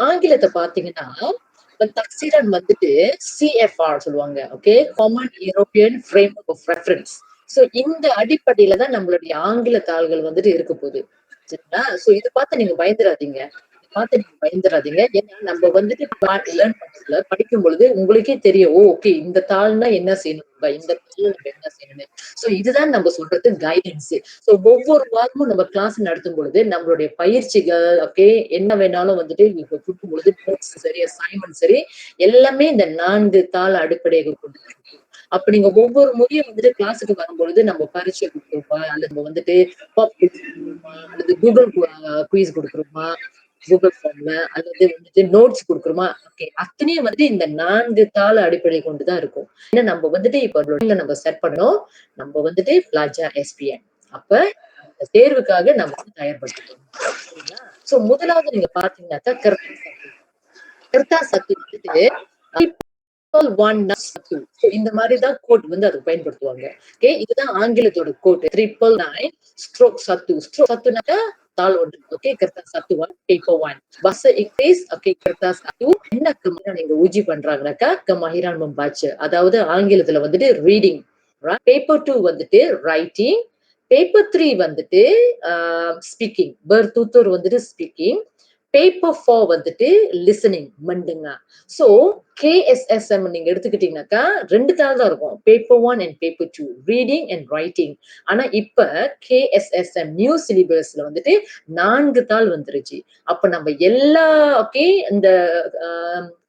ஆங்கிலத்தை பாத்தீங்கன்னா தக்சீரன் வந்துட்டு சிஎஃப்ஆர் சொல்லுவாங்க. Okay, common European framework of reference. So இந்த அடிப்படையில தான் நம்மளுடைய ஆங்கில தாள்கள் வந்துட்டு இருக்க போகுது. சரிங்களா? சோ இது பார்த்து நீங்க பயந்துராதீங்க. ஏன்னா நம்ம வந்துட்டு லேர்ன் பண்ணக்குள்ள படிக்கும் பொழுது உங்களுக்கே தெரியும். ஓகே, இந்த தாள்னா என்ன செய்யணும், இந்த தாள்ல நம்ம என்ன செய்யணும். சோ இதுதான் நம்ம சொல்றது கைடன்ஸ். சோ ஒவ்வொரு வாரமும் நம்ம கிளாஸ் நடத்தும் பொழுது நம்மளுடைய பயிற்சிகள், ஓகே, என்ன வேணாலும் வந்துட்டு இப்ப கொடுக்கும் பொழுது நோட்ஸ் சரி, அசைன்மெண்ட் சரி, எல்லாமே இந்த 4 தாள் அடிப்படையாக கொண்டு இருக்கும். அப்ப நீங்க ஒவ்வொரு முறையும் வந்துட்டு கிளாஸுக்கு வரும்பொழுது நம்ம பரீட்சை கொடுக்குறோமா, அல்லது நம்ம வந்துட்டு பாப் குவிஸ் கொடுக்குறோமா, அல்லது கூகுள் குவிஸ் கொடுக்குறோமா, கூகுள் ஃபார்ம்ல அல்லது வந்துட்டு நோட்ஸ் கொடுக்குறோமா, ஓகே, அத்தனையும் வந்துட்டு இந்த 4 தாள் அடிப்படை கொண்டுதான் இருக்கும். ஏன்னா நம்ம வந்துட்டு இப்ப நம்ம செட் பண்ணோம், நம்ம வந்துட்டு பிளாஜா எஸ்பிஎன். அப்ப இந்த தேர்வுக்காக நம்ம வந்து தயார்படுத்திக்கணும். சரிங்களா? சோ முதலாவது நீங்க பாத்தீங்கன்னாக்கா கர்த்தா சத்து வந்துட்டு இந்த மாதிரிதான் கோட் வந்து அதை பயன்படுத்துவாங்க. ஓகே, இதுதான் ஆங்கிலத்தோட கோட் 999 ஸ்ட்ரோக் சத்து. ஸ்ட்ரோக் சத்துனாக்கா தாள் ஒன்று. ஓகே, கர்த்தா சத்து 1 பேப்பர் 1 பஸ் இங்கிலீஷ். ஓகே, கர்த்தா சத்து என்ன நீங்க ஊஜி பண்றாங்கனாக்கா கமஹிரான் மம்பாச்சு, அதாவது ஆங்கிலத்துல வந்துட்டு ரீடிங். பேப்பர் 2 வந்துட்டு ரைட்டிங். பேப்பர் 3 வந்துட்டு ஸ்பீக்கிங். பர்தூத்தூர் வந்துட்டு ஸ்பீக்கிங். பேப்பர் 4 வந்துட்டு லிசனிங் மண்டுங்க. சோ கேஎஸ்எஸ்எம் நீங்க எடுத்துக்கிட்டீங்கன்னாக்கா 2 தாள் தான் இருக்கும். Paper 1 and paper 2 reading and writing. ஆனா இப்ப கேஎஸ்எஸ்எம் நியூ சிலிபஸ்ல வந்துட்டு 4 தாள் வந்துருச்சு. அப்ப நம்ம எல்லா ஓகே இந்த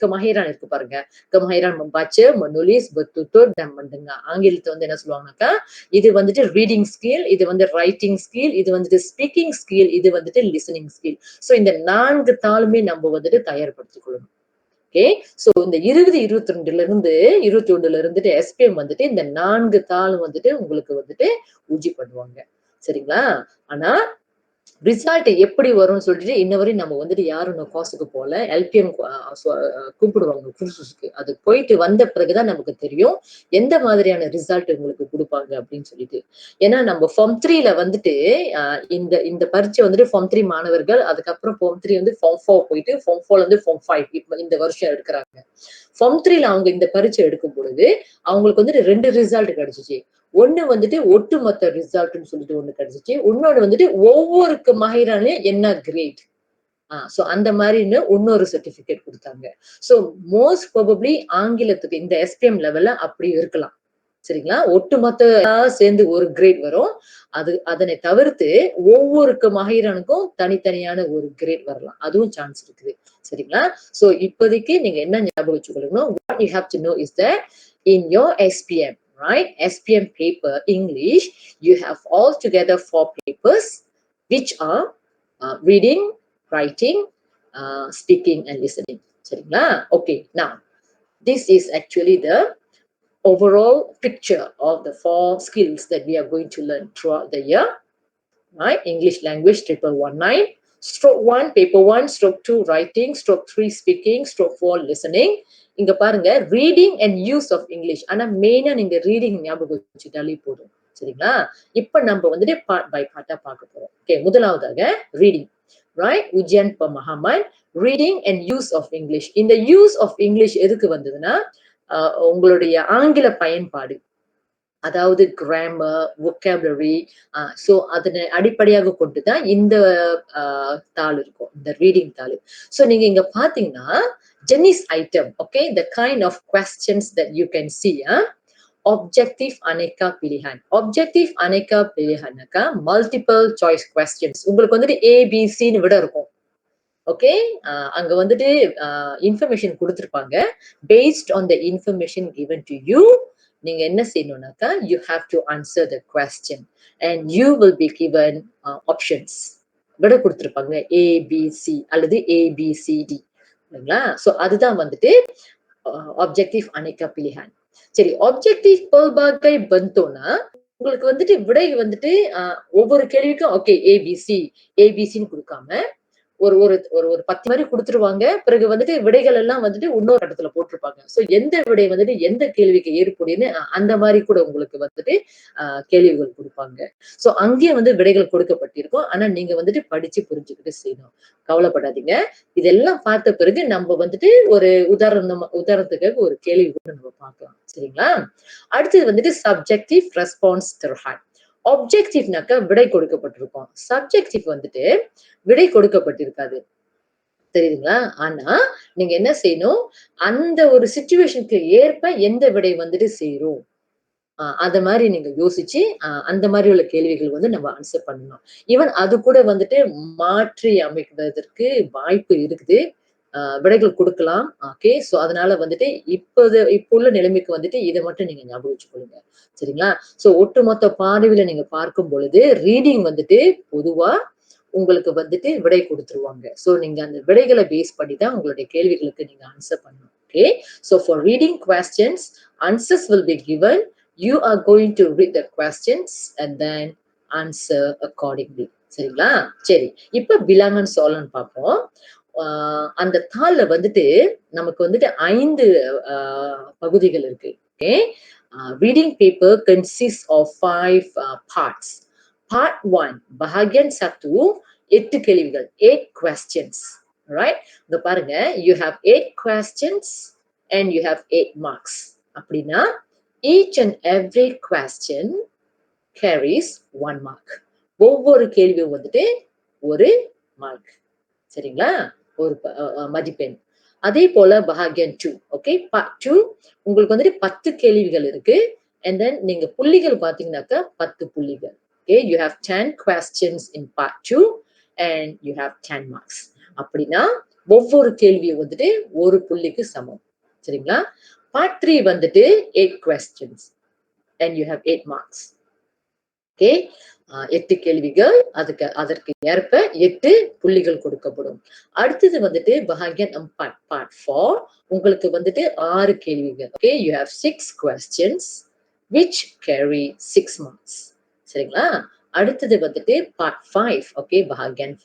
கமஹேரான் இருக்கு பாருங்க, கமஹேரான் மம்பாச்சு மனுலிஸ் பத்துத்தோர் மண்டுங்க. ஆங்கிலத்தை வந்து என்ன சொல்லுவாங்கன்னாக்கா இது வந்துட்டு ரீடிங் ஸ்கில், இது வந்து ரைட்டிங் ஸ்கில், இது வந்துட்டு ஸ்பீக்கிங் ஸ்கில், இது வந்துட்டு லிசனிங் ஸ்கில். சோ இந்த 4 தாளுமே நம்ம வந்துட்டு தயார்படுத்திக் கொள்ளணும். ஓகே, சோ இந்த 2022ல இருந்து 21ல இருந்துட்டு எஸ்பிஎம் வந்துட்டு இந்த 4 தாள் வந்துட்டு உங்களுக்கு வந்துட்டு ஊஜி பண்ணுவாங்க. சரிங்களா? ஆனா ரிசல்ட் எப்படி வரும்னு சொல்லிட்டு இன்ன வரையும் நம்ம வந்துட்டு யாரும் கோர்ஸுக்கு போல. எல்பிஎம் கூப்பிடுவாங்க குர்சுஸ்க்கு. அது போயிட்டு வந்த பிறகுதான் நமக்கு தெரியும் எந்த மாதிரியான ரிசல்ட் உங்களுக்கு கொடுப்பாங்க அப்படின்னு சொல்லிட்டு. ஏன்னா நம்ம ஃபார்ம் 3ல வந்துட்டு இந்த இந்த பரீட்சை வந்துட்டு ஃபார்ம் 3 மாணவர்கள், அதுக்கப்புறம் ஃபார்ம் 3 வந்து ஃபார்ம் 4 போயிட்டு ஃபார்ம் 4 வந்து ஃபார்ம் 5 இப்ப இந்த வருஷம் எடுக்கிறாங்க. ஃபார்ம் 3ல அவங்க இந்த பரீட்சை எடுக்கும் பொழுது அவங்களுக்கு வந்துட்டு 2 ரிசல்ட் கிடைச்சிச்சு. ஒண்ணு வந்துட்டு ஒட்டுமொத்த ரிசல்ட்னு சொல்லிட்டு ஒண்ணு கிடைச்சிச்சு. இன்னொன்னு வந்துட்டு ஒவ்வொரு மஹிரான்லயும் என்ன கிரேட். சோ அந்த மாதிரின்னு இன்னொரு சர்டிபிகேட் கொடுத்தாங்க. சோ மோஸ்ட் ப்ராபபிலி ஆங்கிலத்துக்கு இந்த எஸ்பிஎம் லெவல்ல அப்படி இருக்கலாம். சரிங்களா? ஒட்டுமொத்த சேர்ந்து ஒரு கிரேட் வரும். அதனை தவிர்த்து ஒவ்வொரு மஹிரானுக்கும் தனித்தனியான ஒரு கிரேட் வரலாம். அதுவும் சான்ஸ் இருக்குது. சரிங்களா? சோ இப்போதைக்கு நீங்க என்ன ஞாபகம் வச்சுக்கணும், what you have to know is that in your SPM, right, SPM paper English, you have altogether 4 papers which are reading, writing, speaking and listening. சரிங்களா? Okay, now this is actually the overall picture of the 4 skills that we are going to learn throughout the year. Right? English language 1119, stroke 1 paper 1, stroke 2 writing, stroke 3 speaking, stroke 4 listening. இங்க பாருங்க reading and use of English. ஆனா மெயினா நீங்க reading ஞாபகம் வச்சுட்டாலே போதும். சரிங்களா? இப்ப நம்ம வந்துட்டு பார்ட் பை பார்ட்டா பார்க்க போறோம். ஓகே, முதலாவதாக ரீடிங். ரைட், உஜ்ஜன் மஹாமன் reading and use of English. இந்த யூஸ் ஆஃப் இங்கிலீஷ் எதுக்கு வந்ததுன்னா உங்களுடைய ஆங்கில பயன்பாடு, அதாவது கிராமர், வொக்காபுலரி. சோ அதனை அடிப்படையாக கொண்டுதான் இந்த தாள் இருக்கும், இந்த ரீடிங் தாள். சோ நீங்க இங்க பாத்தீங்கன்னா ஜெனிஸ் item. Okay, the kind of questions that you can see. Objective aneka pilihan. Objective aneka pilihanaka multiple choice questions. உங்களுக்கு வந்துட்டு ஏபிசின்னு விட இருக்கும். ஓகே, அங்க வந்துட்டு இன்ஃபர்மேஷன் கொடுத்திருப்பாங்க. Based on the information given to you, நீங்க என்ன செய்யணும்னாக்கா you have to answer the question and you will be given options. விட கொடுத்திருப்பாங்க ஏபிசி அல்லது ஏபிசிடி. சரிங்களா? சோ அதுதான் வந்துட்டு ஆப்ஜெக்டிவ் அனேகா பிலிஹான். சரி, ஆப்ஜெக்டிவ் pelbagai பந்தோனா உங்களுக்கு வந்துட்டு விடை வந்துட்டு ஒவ்வொரு கேள்விக்கும் ஓகே ஏபிசி ஏபிசின்னு கொடுக்காம ஒரு ஒரு ஒரு ஒரு 10 மாதிரி கொடுத்துருவாங்க. பிறகு வந்துட்டு விடைகள் எல்லாம் வந்துட்டு இன்னொரு இடத்துல போட்டிருப்பாங்க. சோ எந்த விடை வந்துட்டு எந்த கேள்விக்கு ஏற்புடையன்னு அந்த மாதிரி கூட உங்களுக்கு வந்துட்டு கேள்விகள் கொடுப்பாங்க. சோ அங்கேயே வந்து விடைகள் கொடுக்கப்பட்டிருக்கும். ஆனா நீங்க வந்துட்டு படிச்சு புரிஞ்சுக்கிட்டு செய்யணும். கவலைப்படாதீங்க. இதெல்லாம் பார்த்த பிறகு நம்ம வந்துட்டு ஒரு உதாரணத்துக்காக ஒரு கேள்வி கூட நம்ம பார்க்கலாம். சரிங்களா? அடுத்தது வந்துட்டு சப்ஜெக்டிவ் ரெஸ்பான்ஸ் திறன். ஆப்ஜெக்டிவ்னாக்க விடை கொடுக்கப்பட்டிருக்கும். சப்ஜெக்டிவ் வந்துட்டு விடை கொடுக்கப்பட்டிருக்காது. தெரியுதுங்களா? ஆனா நீங்க என்ன செய்யணும், அந்த ஒரு சிச்சுவேஷனுக்கு ஏற்ப எந்த விடை வந்துட்டு சேரும். அத மாரி நீங்க யோசிச்சு, அந்த மாரி உள்ள கேள்விகள் வந்து நம்ம ஆன்சர் பண்ணணும். ஈவன் அது கூட வந்துட்டு மாற்றி அமைப்பதற்கு வாய்ப்பு இருக்குது. விடைகள் குடுக்கலாம். ஓகே. சோ அதனால வந்துட்டு இப்ப உள்ள நிலைமைக்கு வந்துட்டு இத மட்டும் நீங்க ஞாபகம் வச்சுக்கொள்ளுங்க. சரிங்களா? சோ ஒட்டுமொத்த பார்வையில நீங்க பார்க்கும் பொழுது, ரீடிங் வந்துட்டு பொதுவா உங்களுக்கு வந்துட்டு விடை குடுத்துருவாங்க. சோ நீங்க அந்த விடைகள பேஸ் பண்ணி தான் உங்களுடைய கேள்விகளுக்கு நீங்க ஆன்சர் பண்ணணும். Okay. So for reading questions, answers will be given. You are going to read the questions and then answer accordingly. சரிங்களா? சரி. இப்ப விலங்கன் சோழன் பார்ப்போம். அந்த தாள்ல வந்துட்டு நமக்கு வந்துட்டு 5 அ பகுதிகள் இருக்கு. Okay. Reading paper consist of 5 parts. Part 1 bahagian 1 8 கேள்விகள் 8 questions. Right? இங்க பாருங்க, you have 8 questions and you have 8 marks. அப்படின்னா each and every question carries 1 mark. ஒவ்வொரு கேள்வியும் வந்துட்டு ஒரு மார்க். சரிங்களா? ஒரு மதிப்பெண். அதே போல பாக்யன் 2. ஓகே. பார்ட் 2 உங்களுக்கு வந்துட்டு 10 கேள்விகள் இருக்கு. அண்ட் தென் நீங்க புள்ளிகள் பார்த்தீங்கன்னாக்கா 10 புள்ளிகள். Okay. You have 10 questions in part 2 and you have 10 marks. அப்படின்னா ஒவ்வொரு கேள்வியும் வந்துட்டு ஒரு புள்ளிக்கு சமம். சரிங்களா? பார்ட் 3 வந்துட்டு 8 questions and you have 8 marks. Okay. 8 கேள்விகள், அதற்கு ஏற்ப 8 புள்ளிகள் கொடுக்கப்படும். அடுத்தது வந்துட்டு பாக்யன் பார்ட் 4 உங்களுக்கு வந்துட்டு 6 கேள்விகள். Okay. You have 6 questions which carry 6 marks. சரிங்களா? அடுத்தது வந்துட்டு பார்ட் 5. ஓகே. பாக்யன்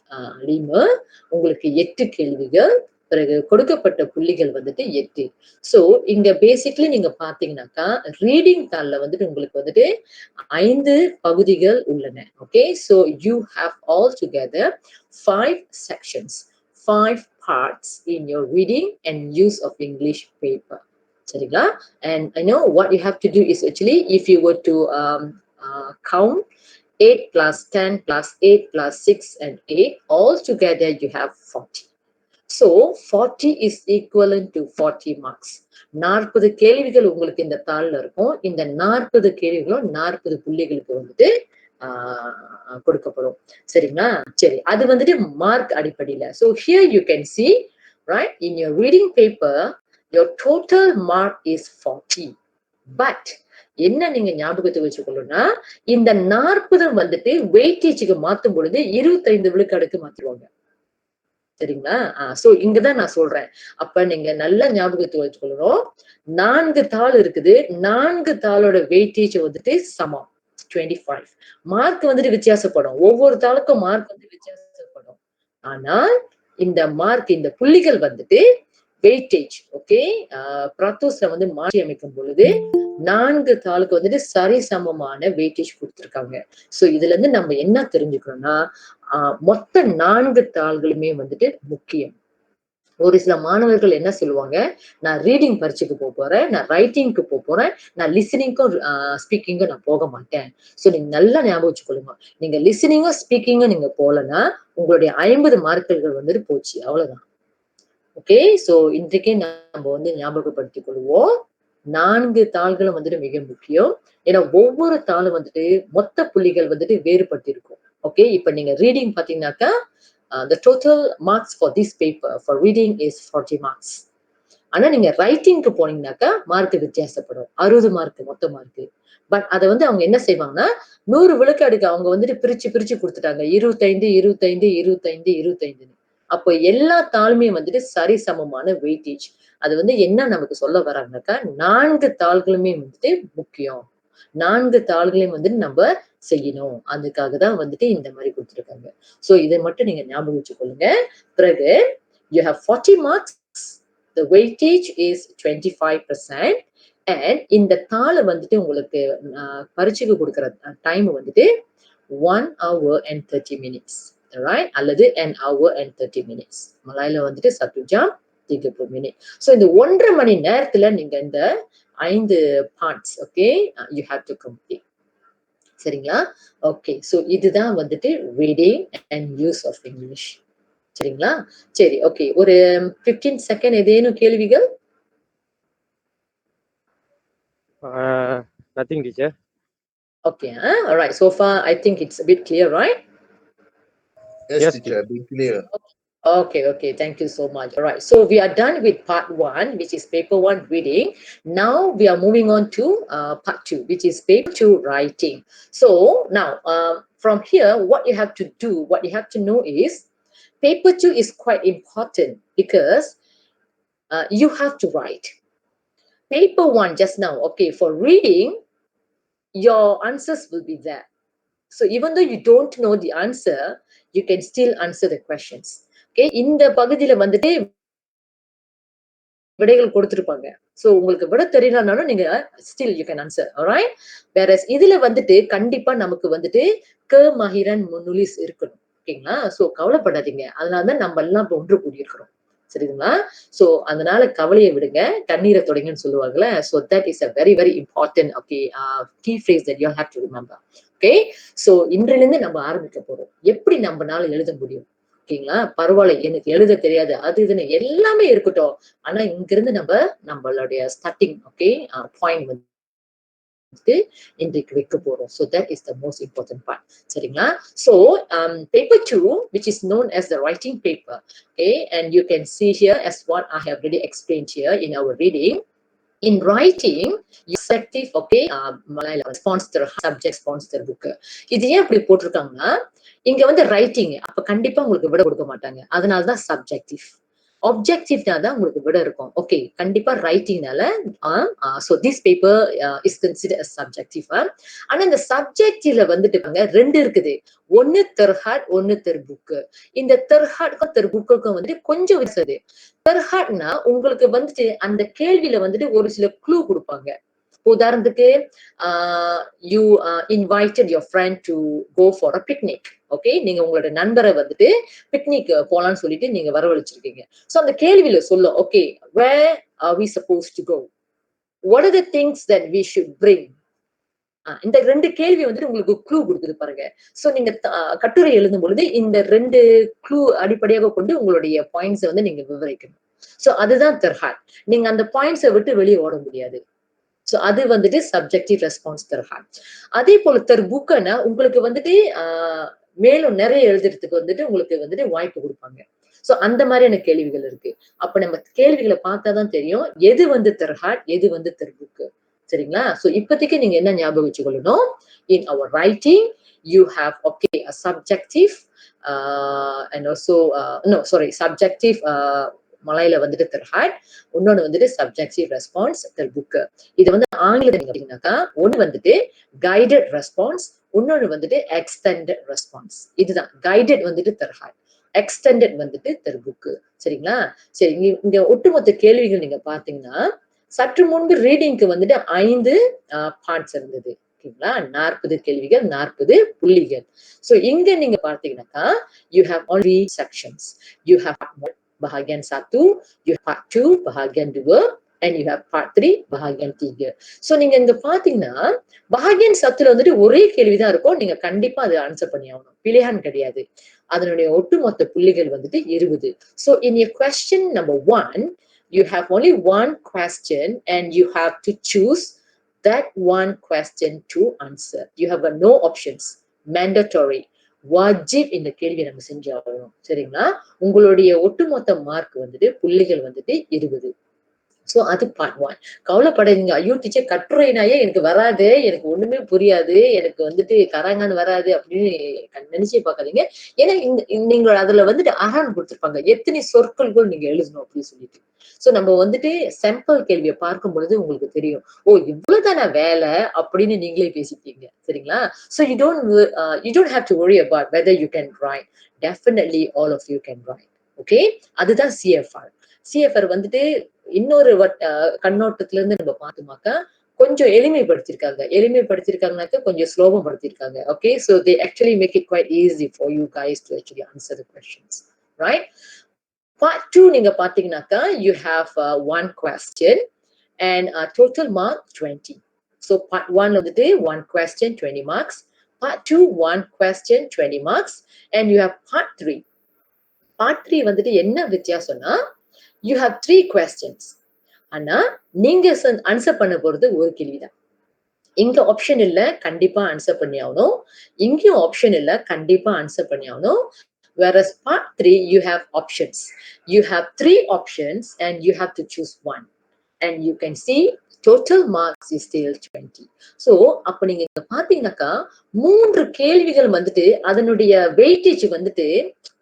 லீமர் உங்களுக்கு 8 கேள்விகள், பிறகு கொடுக்கப்பட்ட புள்ளிகள் வந்துட்டு 8. சோ இங்க பேசிக்கலி நீங்க பாத்தீங்கன்னாக்கா ரீடிங் தாள்ல வந்துட்டு உங்களுக்கு வந்துட்டு 5 பகுதிகள் உள்ளன. Okay. So you have all together 5 sections, 5 parts in your reading and use of English paper. சரிங்களா? And I know what you have to do is actually if you were to count 8 plus 10 plus 8 plus 6 and 8 all together you have 40. So 40 is equivalent to 40 marks. 40 கேள்விகள் உங்களுக்கு இந்த தாள்ல இருக்கும். இந்த 40 கேள்விகளும் 40 புள்ளிகளுக்கு வந்துட்டு கொடுக்கப்படும். சரிங்களா? சரி. அது வந்துட்டு மார்க் அடிப்படையில. So here you can see, right, in your reading paper, your total mark is 40. But என்ன நீங்க ஞாபகத்தை வச்சுக்கணும்னா, இந்த 40 வந்துட்டு வெயிட்டேஜுக்கு மாத்தும் பொழுது 25 விழுக்காடுக்கு மாத்திருவாங்க. சரிங்களா? சோ இங்கதான் நான் சொல்றேன். அப்ப நீங்க நல்லா ஞாபகத்தை வச்சுக்கொள்ளணும். 4 தாள் இருக்குது. 4 தாளோட வெயிட்டேஜ் வந்துட்டு சமம். 25. மார்க் வந்துட்டு வித்தியாசப்படும். ஒவ்வொரு தாளுக்கும் மார்க் வந்து வித்தியாசப்படும். ஆனால் இந்த மார்க், இந்த புள்ளிகள் வந்துட்டு வெயிட்டேஜ். ஓகே. பிரத்தோஸ்ல வந்து மாற்றி அமைக்கும் பொழுது 4 தாளுக்கு வந்துட்டு சரிசமமான வெயிட்டேஜ் கொடுத்திருக்காங்க. சோ இதுல இருந்து நம்ம என்ன தெரிஞ்சுக்கணும்னா, மொத்த 4 தாள்களுமே வந்துட்டு முக்கியம். ஒரு சில மாணவர்கள் என்ன சொல்லுவாங்க, நான் ரீடிங் பரீட்சைக்கு போறேன், நான் ரைட்டிங்க்கு போறேன், நான் லிசனிங்க்கும் ஸ்பீக்கிங்கும் நான் போக மாட்டேன். சோ நீங்க நல்லா ஞாபகம் வச்சுக்கொள்ளுங்க. நீங்க லிசனிங்கும் ஸ்பீக்கிங்கும் நீங்க போலன்னா உங்களுடைய 50 மார்க்குகள் வந்துட்டு போச்சு. அவ்வளவுதான். ஓகே. சோ இன்றைக்கே நம்ம வந்து ஞாபகப்படுத்திக் கொள்வோம். 4 தாள்களும் வந்துட்டு மிக முக்கியம். ஏன்னா ஒவ்வொரு தாளும் வந்துட்டு மொத்த புள்ளிகள் வந்துட்டு வேறுபட்டு இருக்கும். ஓகே. இப்ப நீங்க ரீடிங் பாத்தீங்கன்னாக்கா the total marks for this paper for reading is 40 marks. ஆனா நீங்க ரைட்டிங்க்கு போனீங்கன்னாக்கா மார்க் வித்தியாசப்படும். 60 மார்க் மொத்த மார்க். பட் அத வந்து அவங்க என்ன செய்வாங்கன்னா 100 விழுக்காடுக்கு அவங்க வந்துட்டு பிரிச்சு பிரிச்சு கொடுத்துட்டாங்க. 25 25 25 25. அப்போ எல்லா தாளுமே வந்துட்டு சரிசமமான வெயிட்டேஜ். அது வந்து என்ன நமக்கு சொல்ல வராங்கனாக்கா 4 தாள்களுமே வந்துட்டு முக்கியம். 4 தாள்களையும் வந்துட்டு நம்ம செய்யணும். அதுக்காக தான் வந்துட்டு இந்த மாதிரி கொடுத்துருக்காங்க. சோ இதை மட்டும் நீங்க ஞாபகம் வச்சுக்கொள்ளுங்க. பிறகு you have 40 marks. The weightage is 25%. And இந்த தாளை வந்துட்டு உங்களுக்கு பரீட்சைக்கு கொடுக்குற டைம் வந்துட்டு 1 hour and 30 minutes. Right? அல்லது an hour and 30 minutes. மலாயில வந்துட்டு 1 jam 30 minutes. So இந்த 1.5 மணி நேரத்துல நீங்க இந்த 5 parts, okay, you have to complete. சரிங்களா? ஓகே. சோ இதுதான் வந்துட்டு reading and use of English. சரிங்களா? சரி, ஓகே. ஒரு 15 செகண்ட் ஏதேனும் கேள்விகள்? Nothing, teacher. Okay. All right. So far, I think it's a bit clear, right? Yes, teacher, be clear. Okay. Thank you so much. All right. So we are done with part 1, which is paper 1 reading. Now we are moving on to part 2, which is paper 2 writing. So now, from here, what you have to do, what you have to know is, paper 2 is quite important because you have to write. Paper 1 just now, okay, for reading, your answers will be there. So even though you don't know the answer, you can still answer the questions. Okay, இந்த பகுதியில வந்துட்டு விடைகள் கொடுத்திருப்பாங்க. So உங்களுக்கு விட தெரியலனாலும் நீங்க still you can answer. Alright? Whereas இதுல வந்துட்டு கண்டிப்பா நமக்கு வந்துட்டு க மகிரன் முன்னுலிஸ் இருக்கணும். ஓகேங்களா? சோ கவலைப்படாதீங்க. அதனாலதான் நம்ம எல்லாம் ஒன்று கூடியிருக்கிறோம். சரிங்களா? சோ அதனால கவலையை விடுங்க, தண்ணீரை தொடங்கன்னு சொல்லுவாங்கல்ல. So that is a very very important, okay, key phrase that you have to remember. Okay? So இன்றிலிருந்து நம்ம ஆரம்பிக்க போறோம். எப்படி நம்மனால எழுத முடியும்? ஓகேங்களா? பரவாயில்ல, எனக்கு எழுத தெரியாது, அது இதுன்னு எல்லாமே இருக்கட்டும். ஆனா இங்கிருந்து நம்மளுடைய ஸ்டார்டிங், ஓகே, பாயிண்ட் வந்து இன்றைக்கு வைக்க போறோம். So that is the most important part. சரிங்களா? So paper 2, which is known as the writing paper, okay, and you can see here as what I have already explained here in our reading. In writing, subjective, okay, sponsor, subject, sponsor, book. இது ஏன் இப்படி போட்டிருக்காங்கன்னா, இங்க வந்து writing, அப்ப கண்டிப்பா உங்களுக்கு விட கொடுக்க மாட்டாங்க. அதனாலதான் சப்ஜெக்டிவ். ஆப்ஜெக்டிவ்னா தான் உங்களுக்கு விட இருக்கும். ஓகே, கண்டிப்பா ரைட்டிங்னால so this paper is considered as subjective. ஆனா இந்த சப்ஜெக்டிவ்ல வந்துட்டு ரெண்டு இருக்குது. ஒன்னு தெர்ஹாட், ஒன்னு தெர்புக். இந்த தெர்ஹாட்க்கும் தெர்புக்குக்கும் வந்துட்டு கொஞ்சம் விசது. தெர்ஹாட்னா உங்களுக்கு வந்துட்டு அந்த கேள்வியில வந்துட்டு ஒரு சில க்ளூ கொடுப்பாங்க. உதாரணத்துக்கு you invited your friend to go for a picnic. Okay, நீங்க உங்களோட நண்பரை வந்துட்டு பிக்னிக் போலான்னு சொல்லிட்டு நீங்க வரவழைச்சிருக்கீங்க. சோ அந்த கேள்வியில சொல்லும், okay, where are we suppose to go, what are the things that we should bring. இந்த ரெண்டு கேள்வி வந்துட்டு உங்களுக்கு க்ளூ கொடுக்குது பாருங்க. சோ நீங்க கட்டுரை எழுதும் பொழுது இந்த ரெண்டு க்ளூ அடிப்படையாக கொண்டு உங்களுடைய பாயிண்ட்ஸ் வந்து நீங்க விவரிக்கணும். சோ அதுதான் தெர்ஹாட். நீங்க அந்த பாயிண்ட்ஸை விட்டு வெளியே ஓட முடியாது. சோ அது வந்துட்டு சப்ஜெக்டிவ் ரெஸ்பான்ஸ் தெர்ஹாட். அதே போல தெர்புக்கனா உங்களுக்கு வந்துட்டு மேலும் நிறைய எழுதுறதுக்கு வந்துட்டு உங்களுக்கு வந்துட்டு வாய்ப்பு கொடுப்பாங்க. சோ அந்த மாதிரியான கேள்விகள் இருக்கு. அப்ப நம்ம கேள்விகளை பார்த்தாதான் தெரியும் எது வந்து தெர்ஹாட், எது வந்து தெர்புக்கு. சரிங்களா? சோ இப்போதைக்கு நீங்க என்ன ஞாபகம் வச்சுக்கொள்ளணும், இன் அவர் writing you have, okay, a subjective and also no sorry subjective மலையில வந்துட்டு தெர்ஹாட், இன்னொன்னு வந்துட்டு சப்ஜெக்டிவ் ரெஸ்பான்ஸ் தெர்புக். இது வந்து ஆங்கிலத்துல நீங்க பாத்தீங்கன்னாக்கா ஒண்ணு வந்துட்டு கைடட் ரெஸ்பான்ஸ், இன்னொன்னு வந்துட்டு எக்ஸ்டெண்டட் ரெஸ்பான்ஸ். இதுதான் கைடட் வந்துட்டு தெர்ஹாட், எக்ஸ்டெண்டட் வந்துட்டு தெர்புக். சரிங்களா? சரி, இங்க ஒட்டுமொத்த கேள்விகள் நீங்க பாத்தீங்கன்னா சற்று முன்பு ரீடிங்க்கு வந்துட்டு 5 பார்ட்ஸ் இருந்தது. ஓகேங்களா? 40 கேள்விகள், 40 புள்ளிகள். சோ இங்க நீங்க பார்த்தீங்கன்னாக்கா you have only sections. You have part 1 bahagian 1, you have part 2 bahagian 2, and you have part 3 bahagian 3. So நீங்க இங்க பாத்தீங்கன்னா bahagian 1ல வந்துட்டு ஒரே கேள்விதான் இருக்கும். நீங்க கண்டிப்பா அதை ஆன்சர் பண்ணி ஆகணும். பிழையான் கிடையாது. அதனுடைய ஒட்டுமொத்த புள்ளிகள் வந்துட்டு 20. So in your question number 1, you have only one question and you have to choose that one question to answer. You have no options. Mandatory. வாஜிப் இந்த கேள்வி நம்ம செஞ்சாகணும். சரிங்களா? உங்களுடைய ஒட்டுமொத்த மார்க் வந்துட்டு புள்ளிகள் வந்துட்டு 20. சோ அது பார்ட் 1. கவலைப்படாதீங்க. ஐயோ டீச்சர் கட்டுரைனாயே எனக்கு வராது, எனக்கு ஒண்ணுமே புரியாது, எனக்கு வந்துட்டு கராங்கான்னு வராது அப்படின்னு நினைச்சே பார்க்காதீங்க. ஏன்னா நீங்க அதுல வந்துட்டு அஹான் கொடுத்திருப்பாங்க. எத்தனை சொற்கள்கள் நீங்க எழுதணும் அப்படின்னு சொல்லிட்டு. சோ நம்ம வந்துட்டு சாம்பிள் கேள்விய பார்க்கும் பொழுது உங்களுக்கு தெரியும். ஓ இவ்வளவுதானா வேலை அப்படின்னு நீங்களே பேசிப்பீங்க. சரிங்களா? So you don't have to worry about whether you can write. Definitely all of you can write. Okay? அதுதான் CFR. சிஎஃப்ஆர் வந்துட்டு இன்னொரு கண்ணோட்டத்துல இருந்து நம்ம பார்த்தோமாக்கா கொஞ்சம் எளிமைப்படுத்திருக்காங்கனாக்க கொஞ்சம் ஸ்லோகப்படுத்திருக்காங்க. Okay, so they actually make it quite easy for you guys to actually answer the questions, right? Part 2 நீங்க பாத்தீங்கன்னாக்கா you have one question and total mark 20. So part 1 வந்துட்டு one question 20 marks, part 2 one question 20 marks, and you have part 3. part 3 வந்துட்டு என்ன வித்தியாசம்னா you have 3 questions. ஆனா நீங்க answer பண்ண போறது ஒரு கேள்விதான். இங்க ஆப்ஷன் இல்ல, கண்டிப்பா ஆன்சர் பண்ணி ஆகணும். இங்கேயும் ஆப்ஷன் இல்ல, கண்டிப்பா ஆன்சர் பண்ணி ஆகணும். Whereas part 3 you have options. You have 3 options and you have to choose one. And you can see total marks is still 20. So அப்ப நீங்க இங்க பாத்தீங்கன்னாக்கா 3 கேள்விகள் வந்துட்டு அதனுடைய வெயிட்டேஜ் வந்துட்டு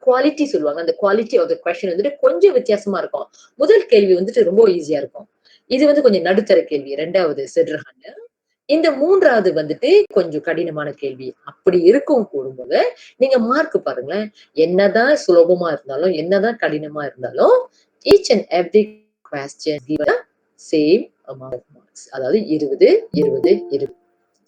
குவாலிட்டி சொல்லுவாங்க. அந்த குவாலிட்டி ஆஃப் த கொஸ்டின் வந்துட்டு கொஞ்சம் வித்தியாசமா இருக்கும். முதல் கேள்வி வந்துட்டு ரொம்ப ஈஸியா இருக்கும். இது வந்து கொஞ்சம் நடுத்தர கேள்வி. 2வது செட்ரஹான். இந்த 3வது வந்துட்டு கொஞ்சம் கடினமான கேள்வி. அப்படி இருக்கும் கூடும்போது நீங்க மார்க் பாருங்களேன். என்னதான் சுலபமா இருந்தாலும், என்னதான் கடினமா இருந்தாலும் each and every question given a same amount of marks. அதாவது 20, 20, 20.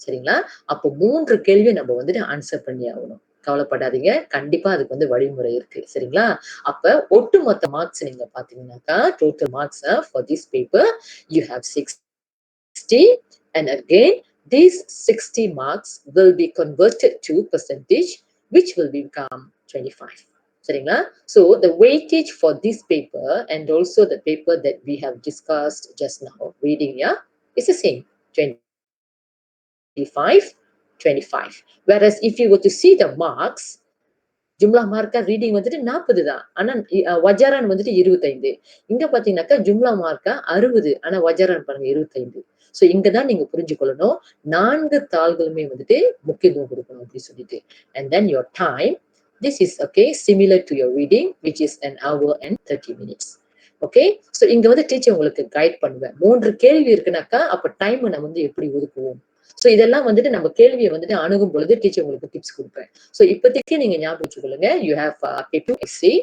சரிங்களா? அப்போ 3 கேள்வி நம்ம வந்துட்டு ஆன்சர் பண்ணி ஆகணும். கவலைப்படாதீங்க. கண்டிப்பா அதுக்கு வந்து வழிமுறை இருக்கு. சரிங்களா? அப்ப ஒட்டுமொத்த மார்க்ஸ் நீங்க பாத்தீங்கன்னாக்கா total marks for this paper you have 60, and again these 60 marks will be converted to percentage which will become 25. சரிங்களா? So the weightage for this paper and also the paper that we have discussed just now reading, yeah, is the same, 25, 25. Whereas if you were to see the marks, ஜும்லா மார்க்கா reading வந்துட்டு 40 தான். ஆனா வஜாரான் வந்துட்டு 25. இங்க பாத்தீங்கன்னாக்கா ஜும்லா மார்க்கா 60. ஆனா வஜாரான் பாருங்க 25. சோ இங்கதான் நீங்க புரிஞ்சுக்கொள்ளணும். 4 தாள்களுமே வந்துட்டு முக்கியத்துவம் கொடுக்கணும் அப்படின்னு சொல்லிட்டு. And then your time, this is okay similar to your reading which is an hour and 30 minutes. Okay, so இங்க வந்து டீச்சர் உங்களுக்கு கைட் பண்ணுவேன். 3 கேள்வி இருக்குனாக்கா அப்ப டைம் நம்ம வந்து எப்படி ஒதுக்குவோம். சோ இதெல்லாம் வந்துட்டு நம்ம கேள்வியை வந்துட்டு அணுகும் பொழுது டீச்சர் உங்களுக்கு டிப்ஸ் கொடுப்பேன். சோ இப்போதைக்கு நீங்க ஞாபகம் வச்சுக்கொள்ளுங்க. You have two essay.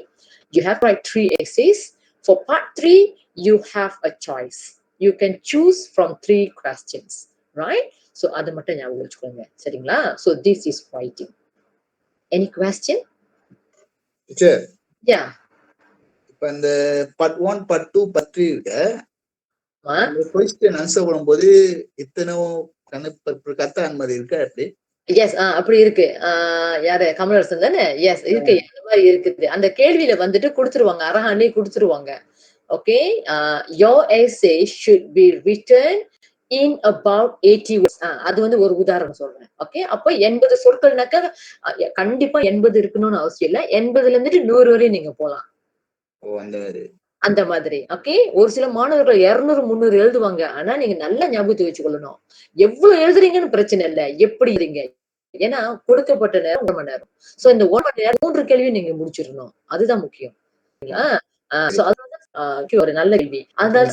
You have write 3 essays. For part 3, you have a choice. You can choose from 3 questions, right? So அது மட்டும் ஞாபகம் வச்சுக்கோங்க. சரிங்களா? So this is writing. Any question? Teacher. Yeah. இப்ப இந்த part 1, part 2, part 3 இருக்கு. அந்த question answer பண்ணும்போது இத்தனை கத்த அனுமதி இருக்கா எப்படி? எஸ், அப்படி இருக்கு. யாரு கமலரசன் தானே? எஸ் இருக்கு. அந்த மாதிரி இருக்குது. அந்த கேள்வியில வந்துட்டு கொடுத்துருவாங்க. அரஹானே கொடுத்துருவாங்க. Okay, your essay should be written in about 80 words. அது வந்து ஒரு உதாரணம் சொல்றேன். ஓகே, அப்ப 80 சொற்கள்னாக்க கண்டிப்பா 80 இருக்கணும்னு அவசியம் இல்ல. 80ல இருந்துட்டு 100 வரையும் நீங்க போலாம். ஓ அந்த மாதிரி. அந்த மாதிரி. ஓகே, ஒரு சில மாணவர்கள் 200, 300 எழுதுவாங்க. ஆனா நீங்க நல்லா ஞாபகத்தை வச்சுக்கொள்ளணும். எவ்வளவு எழுதுறீங்கன்னு பிரச்சனை இல்ல. எப்படி எழுதுறீங்க? ஏன்னா கொடுக்கப்பட்ட நேரம் 1 மணி நேரம். சோ இந்த 1 மணி நேரம் 3 கேள்வி நீங்க முடிச்சிடணும். அதுதான் முக்கியம். சரிங்களா? சோ அது வந்து ஒரு நல்ல கேள்வி. அதனால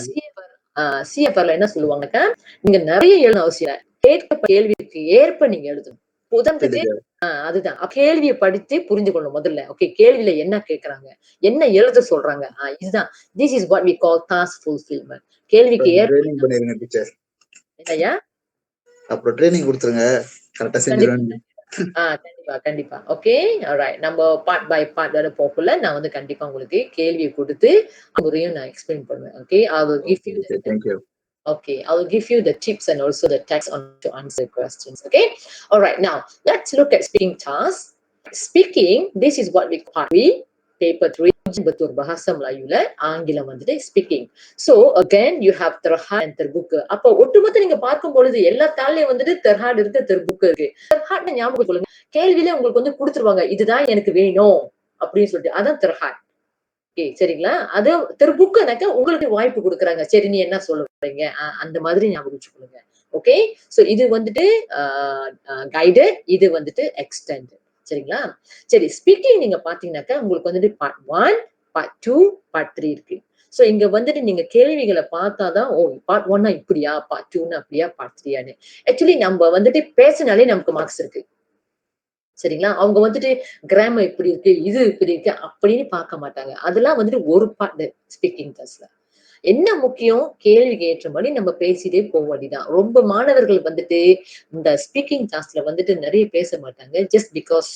சிஎஃப்ஆர்ல என்ன சொல்லுவாங்கக்கா, நீங்க நிறைய எழுத அவசியம் இல்ல. கேட்க கேள்விக்கு ஏற்ப நீங்க எழுதணும். உதாரணத்துக்கு அதுதான் கேள்வியை படித்து புரிந்து கொள்ளணும் முதல்ல. ஓகே, கேள்வியில என்ன கேக்குறாங்க, என்ன எழுத சொல்றாங்க, இதுதான். This is what we call task fulfilment. கேள்விக்கு ட்ரெய்னிங் பண்ணிருங்க டீச்சர். என்னய்யா? அப்புறம் ட்ரெய்னிங் கொடுத்துருங்க. கரெக்ட்டா செஞ்சிருவேன். கண்டிப்பா கண்டிப்பா. Okay, alright. நம்ம பார்ட் பை பார்ட் வர போகல. நான் வந்து கண்டிப்பா உங்களுக்கு கேள்வியை கொடுத்து முறையும் நான் எக்ஸ்பிளைன் பண்ணுவேன். Okay, I will give you the thank you. Okay, I will give you the tips and also the text on to answer questions. Okay, all right. Now let's look at speaking tasks. Speaking, this is what we call paper 3 betul bahasa Melayuல ஆங்கிலம் வந்துட்டு speaking. So again you have terhad and terbuka. அப்ப ஒட்டுமொத்த நீங்க பார்க்கும் பொழுது எல்லா தாள்லயும் வந்துட்டு terhad இருக்கு, terbuka இருக்கு. terhad ஞாபகம் சொல்லுங்க. கேள்வியில உங்களுக்கு வந்து கொடுத்துருவாங்க. இதுதான் எனக்கு வேணும் அப்படின்னு சொல்லிட்டு. அதான் terhad. ஓகே சரிங்களா? அது புக்குனாக்க உங்களுக்கு வாய்ப்பு குடுக்குறாங்க. சரி நீ என்ன சொல்றீங்க? அந்த மாதிரி ஞாபகம் வச்சுக்கோங்க. ஓகே. சோ இது வந்துட்டு அ அ கைடட், இது வந்துட்டு எக்ஸ்டெண்டட். சரிங்களா? சரி ஸ்பீக்கிங் நீங்க பார்த்தீங்கன்னாக்கா, உங்களுக்கு வந்துட்டு பார்ட் 1, பார்ட் 2, பார்ட் 3 இருக்கு. சோ இங்க வந்துட்டு நீங்க கேள்விகள பார்த்தா தான், ஓ! பார்ட் 1னா இப்படியா? பார்ட் 2னா அப்படியா? பார்ட் 3யான்னு. ஆக்சுவலி நம்ப வந்துட்டு பேசினாலே நமக்கு மார்க்ஸ் இருக்கு. சரிங்களா? அவங்க வந்துட்டு கிராமர் இப்படி இருக்கு, இது இப்படி இருக்கு அப்படின்னு பார்க்க மாட்டாங்க. அதெல்லாம் வந்துட்டு ஒரு பார்ட் ஸ்பீக்கிங் டெஸ்ட்ல. என்ன முக்கியம்? கேள்விக்கு ஏற்றபடி நம்ம பேசிட்டே போ வேண்டியதுதான். ரொம்ப மாணவர்கள் வந்துட்டு இந்த ஸ்பீக்கிங் டாஸ்க்ல வந்துட்டு நெறைய பேச மாட்டாங்க. Just because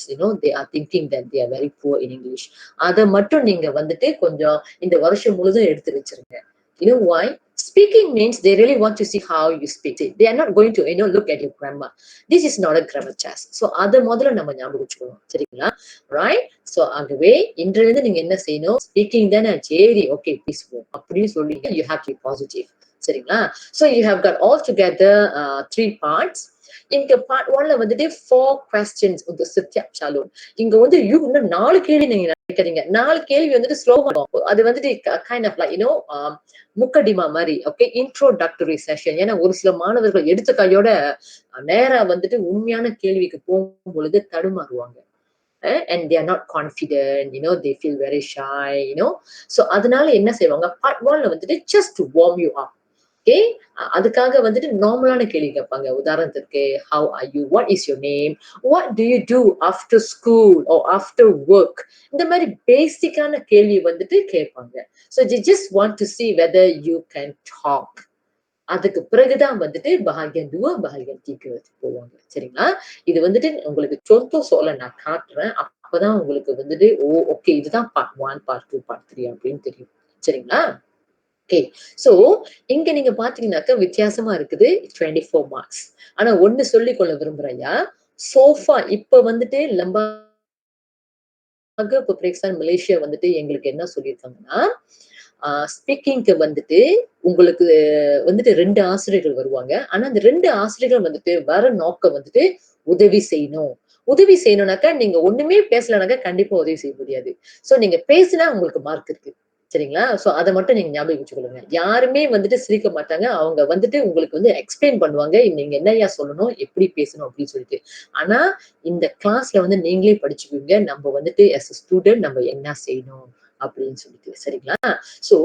they are thinking that they are very poor in English. அத மட்டும் நீங்க வந்துட்டு கொஞ்சம் இந்த வருஷம் முழுதும் எடுத்து வச்சிருங்க. You know why? Speaking means they really want to see how you speak. They are not going to look at your grammar. This is not a grammar test. So அத முதல்ல நம்ம ஞாபகம் வச்சுக்கணும். சரிங்களா? ரைட்? சோ ஆகவே இன்றிலிருந்து நீங்க என்ன செய்யணும்? ஸ்பீக்கிங் தானே சரி ஓகே பேசுவோம் அப்படின்னு சொல்லி you have to be positive. சரிங்களா? So you have got all together 3 parts. இங்க பார்ட் 1ல வந்துட்டு 4 questions உங்க சத்யா சாலூன். இங்க வந்து இன்னும் 4 கேள்வி நீங்க நினைக்கிறீங்க. 4 கேள்வி வந்துட்டு ஸ்லோவா இருக்கும். அது வந்துட்டு கைண்ட் ஆஃப் லைக் முக்கடிமா மாரி. Okay introductory session. ஏன்னா ஒரு சில மாணவர்கள் எடுத்த கையோட நேரா வந்துட்டு உண்மையான கேள்விக்கு போகும்பொழுது தடுமாறுவாங்க. And they are not confident, they feel very shy, so அதனால என்ன செய்வாங்க பார்ட் 1ல வந்துட்டு just to warm you up. Okay அதுக்காக வந்துட்டு நார்மலான கேள்வி கேட்பாங்க. உதாரணத்துக்கு how are you, what is your name, what do you do after school or after work, இந்த மாதிரி பேசிக்கான கேள்வி வந்துட்டு கேட்பாங்க. So they just want to see whether you can talk. அதுக்கு பிறகுதான் வந்துட்டு பாகியம் 2, பாகியம் 3க்கு போவாங்க. சரிங்களா? இது வந்துட்டு உங்களுக்கு சொந்த சோல நான் காட்டுறேன். அப்பதான் உங்களுக்கு வந்துட்டு ஓகே இதுதான் பார்ட் 1, பார்ட் 2, பார்ட் 3 அப்படின்னு தெரியும். சரிங்களா? ஓகே. சோ இங்க நீங்க பாத்தீங்கன்னாக்க வித்தியாசமா இருக்குது 24 மார்க்ஸ். ஆனா ஒண்ணு சொல்லிக் கொள்ள விரும்புறேன்யா. சோஃபா இப்ப வந்துட்டு இப்ப பிரேக்ஸான் மலேசியா வந்துட்டு எங்களுக்கு என்ன சொல்லியிருக்காங்கன்னா, ஸ்பீக்கிங்க்கு வந்துட்டு உங்களுக்கு வந்துட்டு 2 ஆசிரியர்கள் வருவாங்க. ஆனா அந்த 2 ஆசிரியர்கள் வந்துட்டு வர நோக்கம் வந்துட்டு உதவி செய்யணும். உதவி செய்யணும்னாக்கா நீங்க ஒண்ணுமே பேசலனாக்கா கண்டிப்பா உதவி செய்ய முடியாது. சோ நீங்க பேசினா உங்களுக்கு மார்க் இருக்கு. சரிங்களா? சோ அத மட்டும் நீங்க ஞாபகம் வச்சுக்கொள்ளுங்க. யாருமே வந்துட்டு சிரிக்க மாட்டாங்க. அவங்க வந்துட்டு உங்களுக்கு வந்து எக்ஸ்பிளைன் பண்ணுவாங்க. நீங்க என்னய்யா சொல்லணும்? எப்படி பேசணும்? அப்படின்னு சொல்லிட்டு. ஆனா இந்த கிளாஸ்ல வந்து நீங்களே படிச்சுக்குவீங்க. நம்ம வந்துட்டு ஆஸ் எ ஸ்டூடண்ட் நம்ம என்ன செய்யணும்? அப்படின்னு சொல்லிட்டு. சரிங்களா? சோ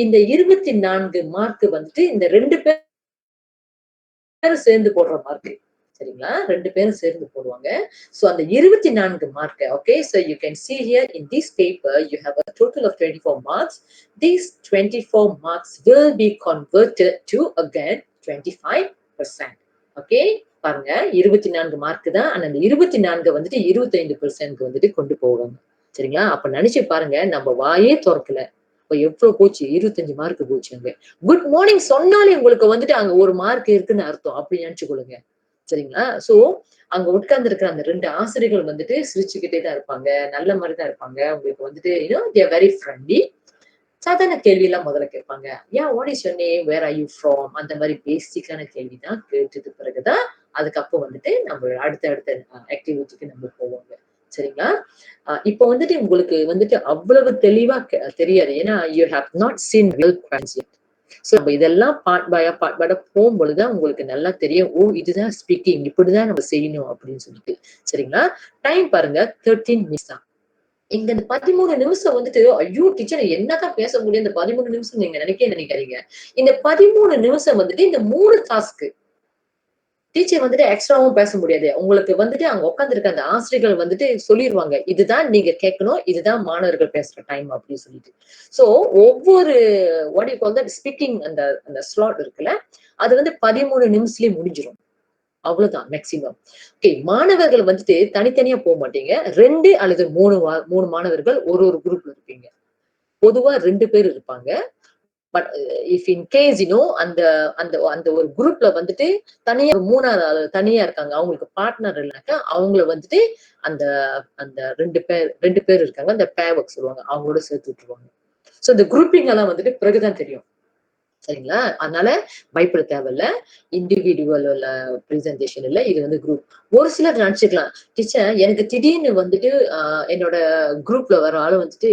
இந்த 24 மார்க் வந்துட்டு இந்த 2 பேரும் சேர்ந்து போடுற மார்க். சரிங்களா? 2 பேரும் சேர்ந்து போடுவாங்க. சோ அந்த 24 mark okay. So you can see here in this paper you have a total of 24 marks. These 24 marks will be converted to again 25%. Okay. பாருங்க 24 மார்க் தான். ஆனா அந்த 24 வந்துட்டு 25% வந்துட்டு கொண்டு போவாங்க. சரிங்களா? அப்ப நினைச்சு பாருங்க நம்ம வாயே தொறக்கல. இப்ப எவ்வளவு போச்சு? 25 மார்க் போச்சு அங்க. குட் மார்னிங் சொன்னாலே உங்களுக்கு வந்துட்டு அங்க 1 மார்க் இருக்குன்னு அர்த்தம். அப்படி நினைச்சுக்கொள்ளுங்க. சரிங்களா? சோ அங்க உட்கார்ந்து இருக்கிற அந்த 2 ஆசிரியர்கள் வந்துட்டு சிரிச்சுக்கிட்டே தான் இருப்பாங்க. நல்ல மாரி தான் இருப்பாங்க. உங்களுக்கு வந்துட்டு தே ஆர் வெரி ஃப்ரெண்ட்லி. சாதாரண கேள்வி எல்லாம் முதல்ல கேட்பாங்க. What is your name, where are you from, அந்த மாதிரி பேசிக்கான கேள்வி தான் கேட்டது பிறகுதான் அதுக்கப்புறம் வந்துட்டு நம்ம அடுத்த ஆக்டிவிட்டிக்கு நம்ம போவோங்க. சரிங்களா? இப்ப வந்துட்டு உங்களுக்கு வந்துட்டு அவ்வளவு தெளிவா தெரியாது. ஏன்னா you have not seen real crimes yet. So நம்ம இதெல்லாம் பார்ட் பை போகும்பொழுதுதான் உங்களுக்கு நல்லா தெரியும். இதுதான் ஸ்பீக்கிங், இப்படிதான் நம்ம செய்யணும் அப்படின்னு சொல்லிட்டு. சரிங்களா? டைம் பாருங்க 13 மினிட்ஸ் தான். இங்க இந்த 13 நிமிஷம் வந்துட்டு ஐயோ டீச்சர் என்னதான் பேச முடியும் இந்த 13 நிமிஷம் நீங்க நினைக்காதீங்க. இந்த 13 நிமிஷம் வந்துட்டு இந்த 3 டாஸ்க் டீச்சர் வந்துட்டு எக்ஸ்ட்ராவும் பேச முடியாது. உங்களுக்கு வந்துட்டு அங்க உட்கார்ந்திருக்க அந்த ஆசிரியர்கள் வந்துட்டு சொல்லிருவாங்க. இதுதான் நீங்க கேட்கணும். இதுதான் மாணவர்கள் பேசுற டைம் அப்படின்னு சொல்லிட்டு. சோ ஒவ்வொரு what you call that speaking அந்த அந்த ஸ்லாட் இருக்குல்ல, அது வந்து 13 நிமிஷத்துலயே முடிஞ்சிரும். அவ்வளவுதான் மேக்ஸிமம். ஓகே மாணவர்கள் வந்துட்டு தனித்தனியா போ மாட்டீங்க. 2 அல்லது 3 மாணவர்கள் ஒரு குரூப்ல இருப்பீங்க. பொதுவா 2 பேர் இருப்பாங்க. பட் இஃப் இன் கேஸ் அந்த அந்த அந்த ஒரு குரூப்ல வந்துட்டு தனியா 3வது ஆளு தனியா இருக்காங்க. அவங்களுக்கு பார்ட்னர் இல்லனாக்கா அவங்கள வந்துட்டு அந்த அந்த 2 பேர் இருக்காங்க. அந்த பேர் ஒர்க் சொல்லுவாங்க. அவங்களோட சேர்த்து விட்டுருவாங்க. சோ இந்த குரூப்பிங் எல்லாம் வந்துட்டு பிறகுதான் தெரியும். சரிங்களா? அதனால பயப்பட தேவையில்ல. இண்டிவிடுவல் பிரசன்டேஷன் இல்ல. இது வந்து குரூப். ஒரு சிலர் நினைச்சுக்கலாம், டீச்சர் எனக்கு திடீர்னு வந்துட்டு என்னோட குரூப்ல வர ஆளு வந்துட்டு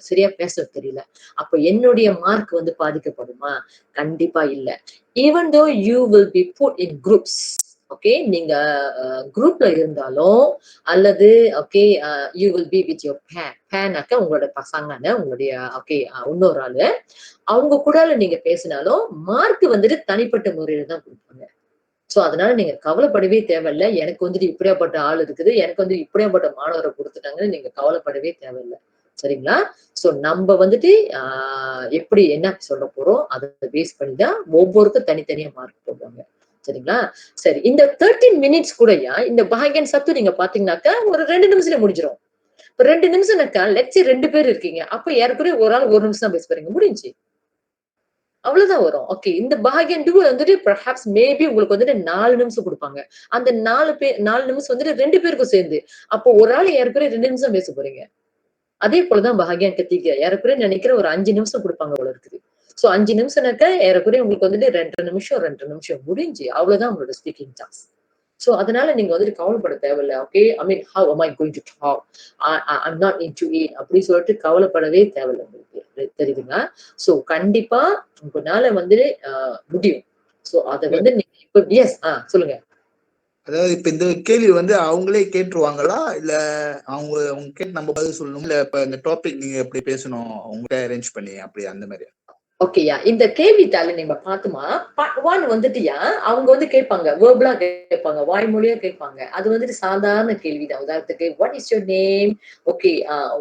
சரியா பேச தெரியல. அப்ப என்னுடைய மார்க் வந்து பாதிக்கப்படுமா? கண்டிப்பா இல்ல. Even though you will be put in groups. Okay. நீங்க குரூப்ல இருந்தாலும் அல்லது okay you will be with your pair. பேர்னாக்க உங்களோட பசங்கன்னு உங்களுடைய ஓகே இன்னொரு ஆளு. அவங்க கூட நீங்க பேசினாலும் மார்க் வந்துட்டு தனிப்பட்ட முறையில தான் குடுப்பாங்க. சோ அதனால நீங்க கவலைப்படவே தேவையில்ல. எனக்கு வந்துட்டு இப்படியாப்பட்ட ஆள் இருக்குது. எனக்கு வந்து இப்படியாப்பட்ட மாணவர குடுத்துட்டாங்கன்னு நீங்க கவலைப்படவே தேவையில்ல. சரிங்களா? சோ நம்ப வந்துட்டு எப்படி என்ன சொல்ல போறோம், அத பேஸ் பண்ணி தான் ஒவ்வொருத்தரும் தனித்தனியா மார்க் போடுவாங்க. சரிங்களா? சரி. இந்த 13 மினிட்ஸ் கூடயா, இந்த பாகியன் சத்து நீங்க பார்த்தீங்கன்னாக்கா, ஒரு 2 நிமிஷத்துல முடிஞ்சிரும். இப்ப 2 நிமிஷம்னாக்கா, லெட்ஸ் சே 2 பேர் இருக்கீங்க. அப்ப ஏறக்குறைய ஒரு ஆள் 1 நிமிஷம் தான் பேச போறீங்க. முடிஞ்சுச்சு. அவ்வளவுதான் வரும். ஓகே. இந்த பாகியன் 2 வந்துட்டு பெர்ஹாப்ஸ் மேபி உங்களுக்கு வந்துட்டு 4 நிமிஷம் குடுப்பாங்க. அந்த 4 நிமிஷம் வந்துட்டு 2 பேருக்கும் சேர்ந்து. அப்போ ஒரு ஆள் ஏறக்குறைய 2 நிமிஷம் பேச போறீங்க. அதே போல தான் பாகியன் கத்திக்க. ஏறக்குறைய நினைக்கிறேன் ஒரு 5 நிமிஷம் குடுப்பாங்க போல இருக்குது. சோ 5 நிமிஷம்னாக்க ஏறக்குறைய உங்களுக்கு வந்துட்டு 2 நிமிஷம் முடிஞ்சு. அவ்வளவுதான் உங்களோட ஸ்பீக்கிங் டாஸ்க். சோ அதனால நீங்க வந்துட்டு கவலைப்பட தேவையில்ல. Okay. I mean how am I going to talk? I'm not into it அப்படி சொல்லிட்டு கவலைப்படவே தேவையில்ல உங்களுக்கு. தெரியுதுங்களா? சோ கண்டிப்பா உங்கனால வந்து முடியும். சோ அத வந்து நீங்க இப்ப எஸ் சொல்லுங்க. அதாவது இப்ப இந்த கேள்வி வந்து அவங்களே கேட்டுருவாங்களா? இல்ல அவங்க கேட்டு நம்ம பதில் சொல்லணும்? இல்ல இப்ப இந்த டாபிக் நீங்க எப்படி பேசணும்? அவங்ககிட்ட அரேஞ்ச் பண்ணி அப்படி அந்த மாதிரி? ஓகேயா. இந்த கேள்வித்தாள நீங்க பார்த்துமா, பார்ட் 1 வந்துட்டுயா, அவங்க வந்து கேட்பாங்க. வெர்பலா கேட்பாங்க. வாய்மொழியா கேட்பாங்க. அது வந்துட்டு சாதாரண கேள்விதான். உதாரணத்துக்கு, what is your name? Okay.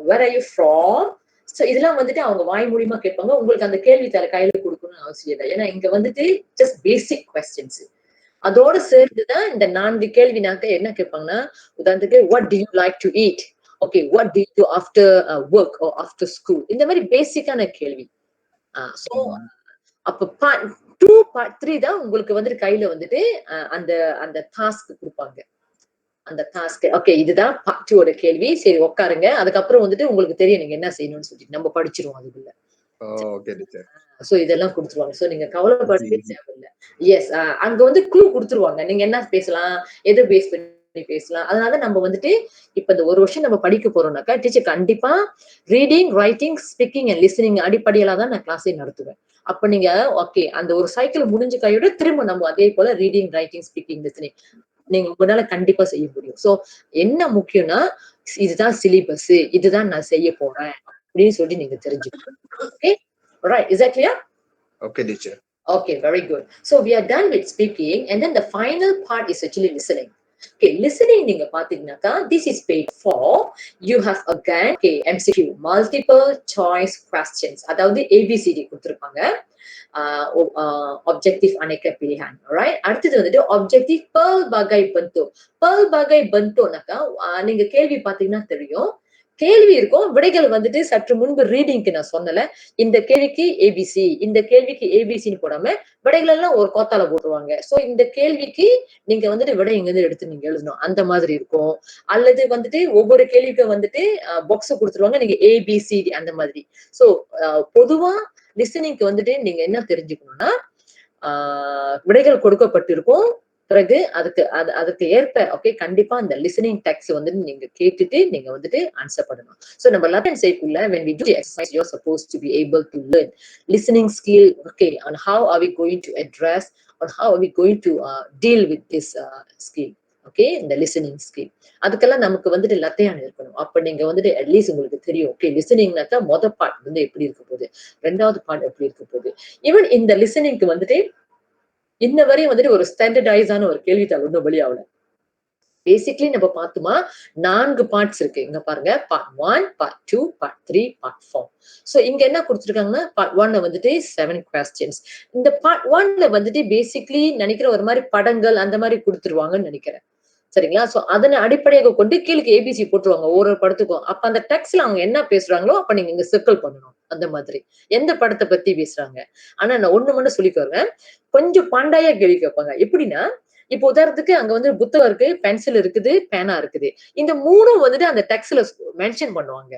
Where are you from? So இதெல்லாம் வந்துட்டு அவங்க வாய்மொழியமா கேட்பாங்க. உங்களுக்கு அந்த கேள்வித்தாள கையில குடுக்கணும்னு அவசியம் இல்ல. ஏன்னா இங்க வந்துட்டு ஜஸ்ட் பேசிக் கொஸ்டின்ஸ். அதோட சேர்த்துதான் இந்த 4 கேள்வினாக்க என்ன கேட்பாங்கன்னா, உதாரணத்துக்கு, what to you like to eat? Okay. What to you to after work or after school? இந்த மாரி பேசிக்கான கேள்வி. சோ அப்ப பார்ட் 2, பார்ட் 3 தான் உங்களுக்கு வந்துட்டு கையில வந்துட்டு அந்த அந்த டாஸ்க் குடுப்பாங்க. அந்த டாஸ்க். ஓகே இதுதான் பார்ட் 2 ஓட கேள்வி. சரி உட்காருங்க. அதுக்கப்புறம் வந்துட்டு உங்களுக்கு தெரியும் நீங்க என்ன செய்யணும்னு சொல்லிட்டு. நம்ம படிச்சிருவோம் அதுக்குள்ள. Okay teacher. சோ இதெல்லாம் குடுத்துருவாங்க. சோ நீங்க கவலைப்படவே தேவையில்ல. எஸ் அங்க வந்து க்ளூ குடுத்துருவாங்க. நீங்க என்ன பேசலாம்? எத பேஸ் பண்ணி பேசலாம்? அதனால நம்ம வந்துட்டு இப்ப இந்த 1 வருஷம் நம்ம படிக்க போறோம்னாக்கா, டீச்சர் கண்டிப்பா reading, writing, speaking and listening அடிப்படையில தான் நான் கிளாஸே நடத்துவேன். அப்ப நீங்க ஓகே அந்த ஒரு சைக்கிள் முடிஞ்ச கையோட திரும்ப நம்ம அதே போல ரீடிங், ரைட்டிங், ஸ்பீக்கிங், லிசனிங் நீங்க உங்களால கண்டிப்பா செய்ய முடியும். சோ என்ன முக்கியம்னா, இதுதான் சிலிபஸ். இதுதான் நான் செய்ய போறேன். அப்படின்னு சொல்லி நீங்க தெரிஞ்சுக்கணும். Okay. Right. Is that clear? Okay teacher. Okay, very good. So we are done with speaking, and then the final part is actually listening. Okay, listening நீங்க பாத்தீங்கன்னாக்கா, this is paid for. You have again, okay, MCQ, multiple choice questions. அதாவது ABCD கொடுத்திருப்பாங்க. Objective அனைக்க pilihan. Alright? அடுத்தது வந்துட்டு objective pelbagai bentuk. Pelbagai bentukனாக்கா, நீங்க கேள்வி பாத்தீங்கன்னா தெரியும். கேள்வி இருக்கும். விடைகள் வந்துட்டு சற்று முன்பு ரீடிங்க்கு நான் சொன்னல. இந்த கேள்விக்கு ஏபிசி, இந்த கேள்விக்கு ஏபிசின்னு போடாம விடைகள் எல்லாம் ஒரு கோத்தால போட்டுருவாங்க. சோ இந்த கேள்விக்கு நீங்க வந்துட்டு விடை எங்கிருந்து எடுத்து நீங்க எழுதணும். அந்த மாதிரி இருக்கும். அல்லது வந்துட்டு ஒவ்வொரு கேள்விக்கும் வந்துட்டு பாக்ஸ் குடுத்துருவாங்க. நீங்க ஏபிசிடி அந்த மாதிரி. சோ பொதுவா லிசனிங்க்கு வந்துட்டு நீங்க என்ன தெரிஞ்சுக்கணும்னா, விடைகள் கொடுக்கப்பட்டிருக்கும். பிறகு அதுக்கு ஏற்ப ஓகே கண்டிப்பா அந்த லிசனிங் டெக்ஸ்ட் வந்துட்டு நீங்க கேட்டுட்டு நீங்க வந்துட்டு ஆன்சர் பண்ணணும். சோ நம்ம eleven செய்யக்குள்ள when we do the exercise you're supposed to be able to learn listening skill okay on how are we going to address or how are we going to deal with this skill okay இந்த listening skill அதுக்கெல்லாம் நமக்கு வந்துட்டு லத்தையான இருக்கணும். அப்ப நீங்க வந்துட்டு at least உங்களுக்கு தெரியும் ஓகே லிசனிங்னாக்கா பார்ட் வந்து எப்படி இருக்க போகுது, 2வது பார்ட் எப்படி இருக்க போகுது. ஈவன் இந்த லிசனிங்க்கு வந்துட்டு இன்ன வரையும் வந்துட்டு ஒரு ஸ்டாண்டர்டைஸான ஒரு கேள்வித்தாள் ஒன்றும் வெளியாகல. பேசிக்கலி நம்ம பார்த்தோமா 4 பார்ட்ஸ் இருக்கு. இங்க பாருங்க part 1, part 2, part 3, part 4. So இங்க என்ன கொடுத்திருக்காங்கன்னா பார்ட் 1ல வந்துட்டு 7 questions. இந்த பார்ட் 1ல வந்துட்டு பேசிக்கலி நினைக்கிற ஒரு மாதிரி படங்கள் அந்த மாதிரி கொடுத்துருவாங்கன்னு நினைக்கிறேன். சரிங்களா? சோ அதனை அடிப்படையாக கொண்டு கீழுக்கு ஏபிசி போட்டுருவாங்க ஒவ்வொரு படத்துக்கும். அப்ப அந்த டெக்ஸ்ட்ல அவங்க என்ன பேசுறாங்களோ அப்ப நீங்க இங்க சர்க்கிள் பண்ணணும். அந்த மாதிரி. எந்த படத்தை பத்தி பேசுறாங்க. ஆனா நான் ஒண்ணு மட்டும் சொல்லிக்கோங்க. கொஞ்சம் பாண்டாயா கேள்வி கேட்பாங்க. எப்படின்னா, இப்போ உதாரணத்துக்கு அங்க வந்து புத்தகம் இருக்கு, பென்சில் இருக்குது, பேனா இருக்குது. இந்த 3ம் வந்துட்டு அந்த டெக்ஸ்ட்ல மென்ஷன் பண்ணுவாங்க.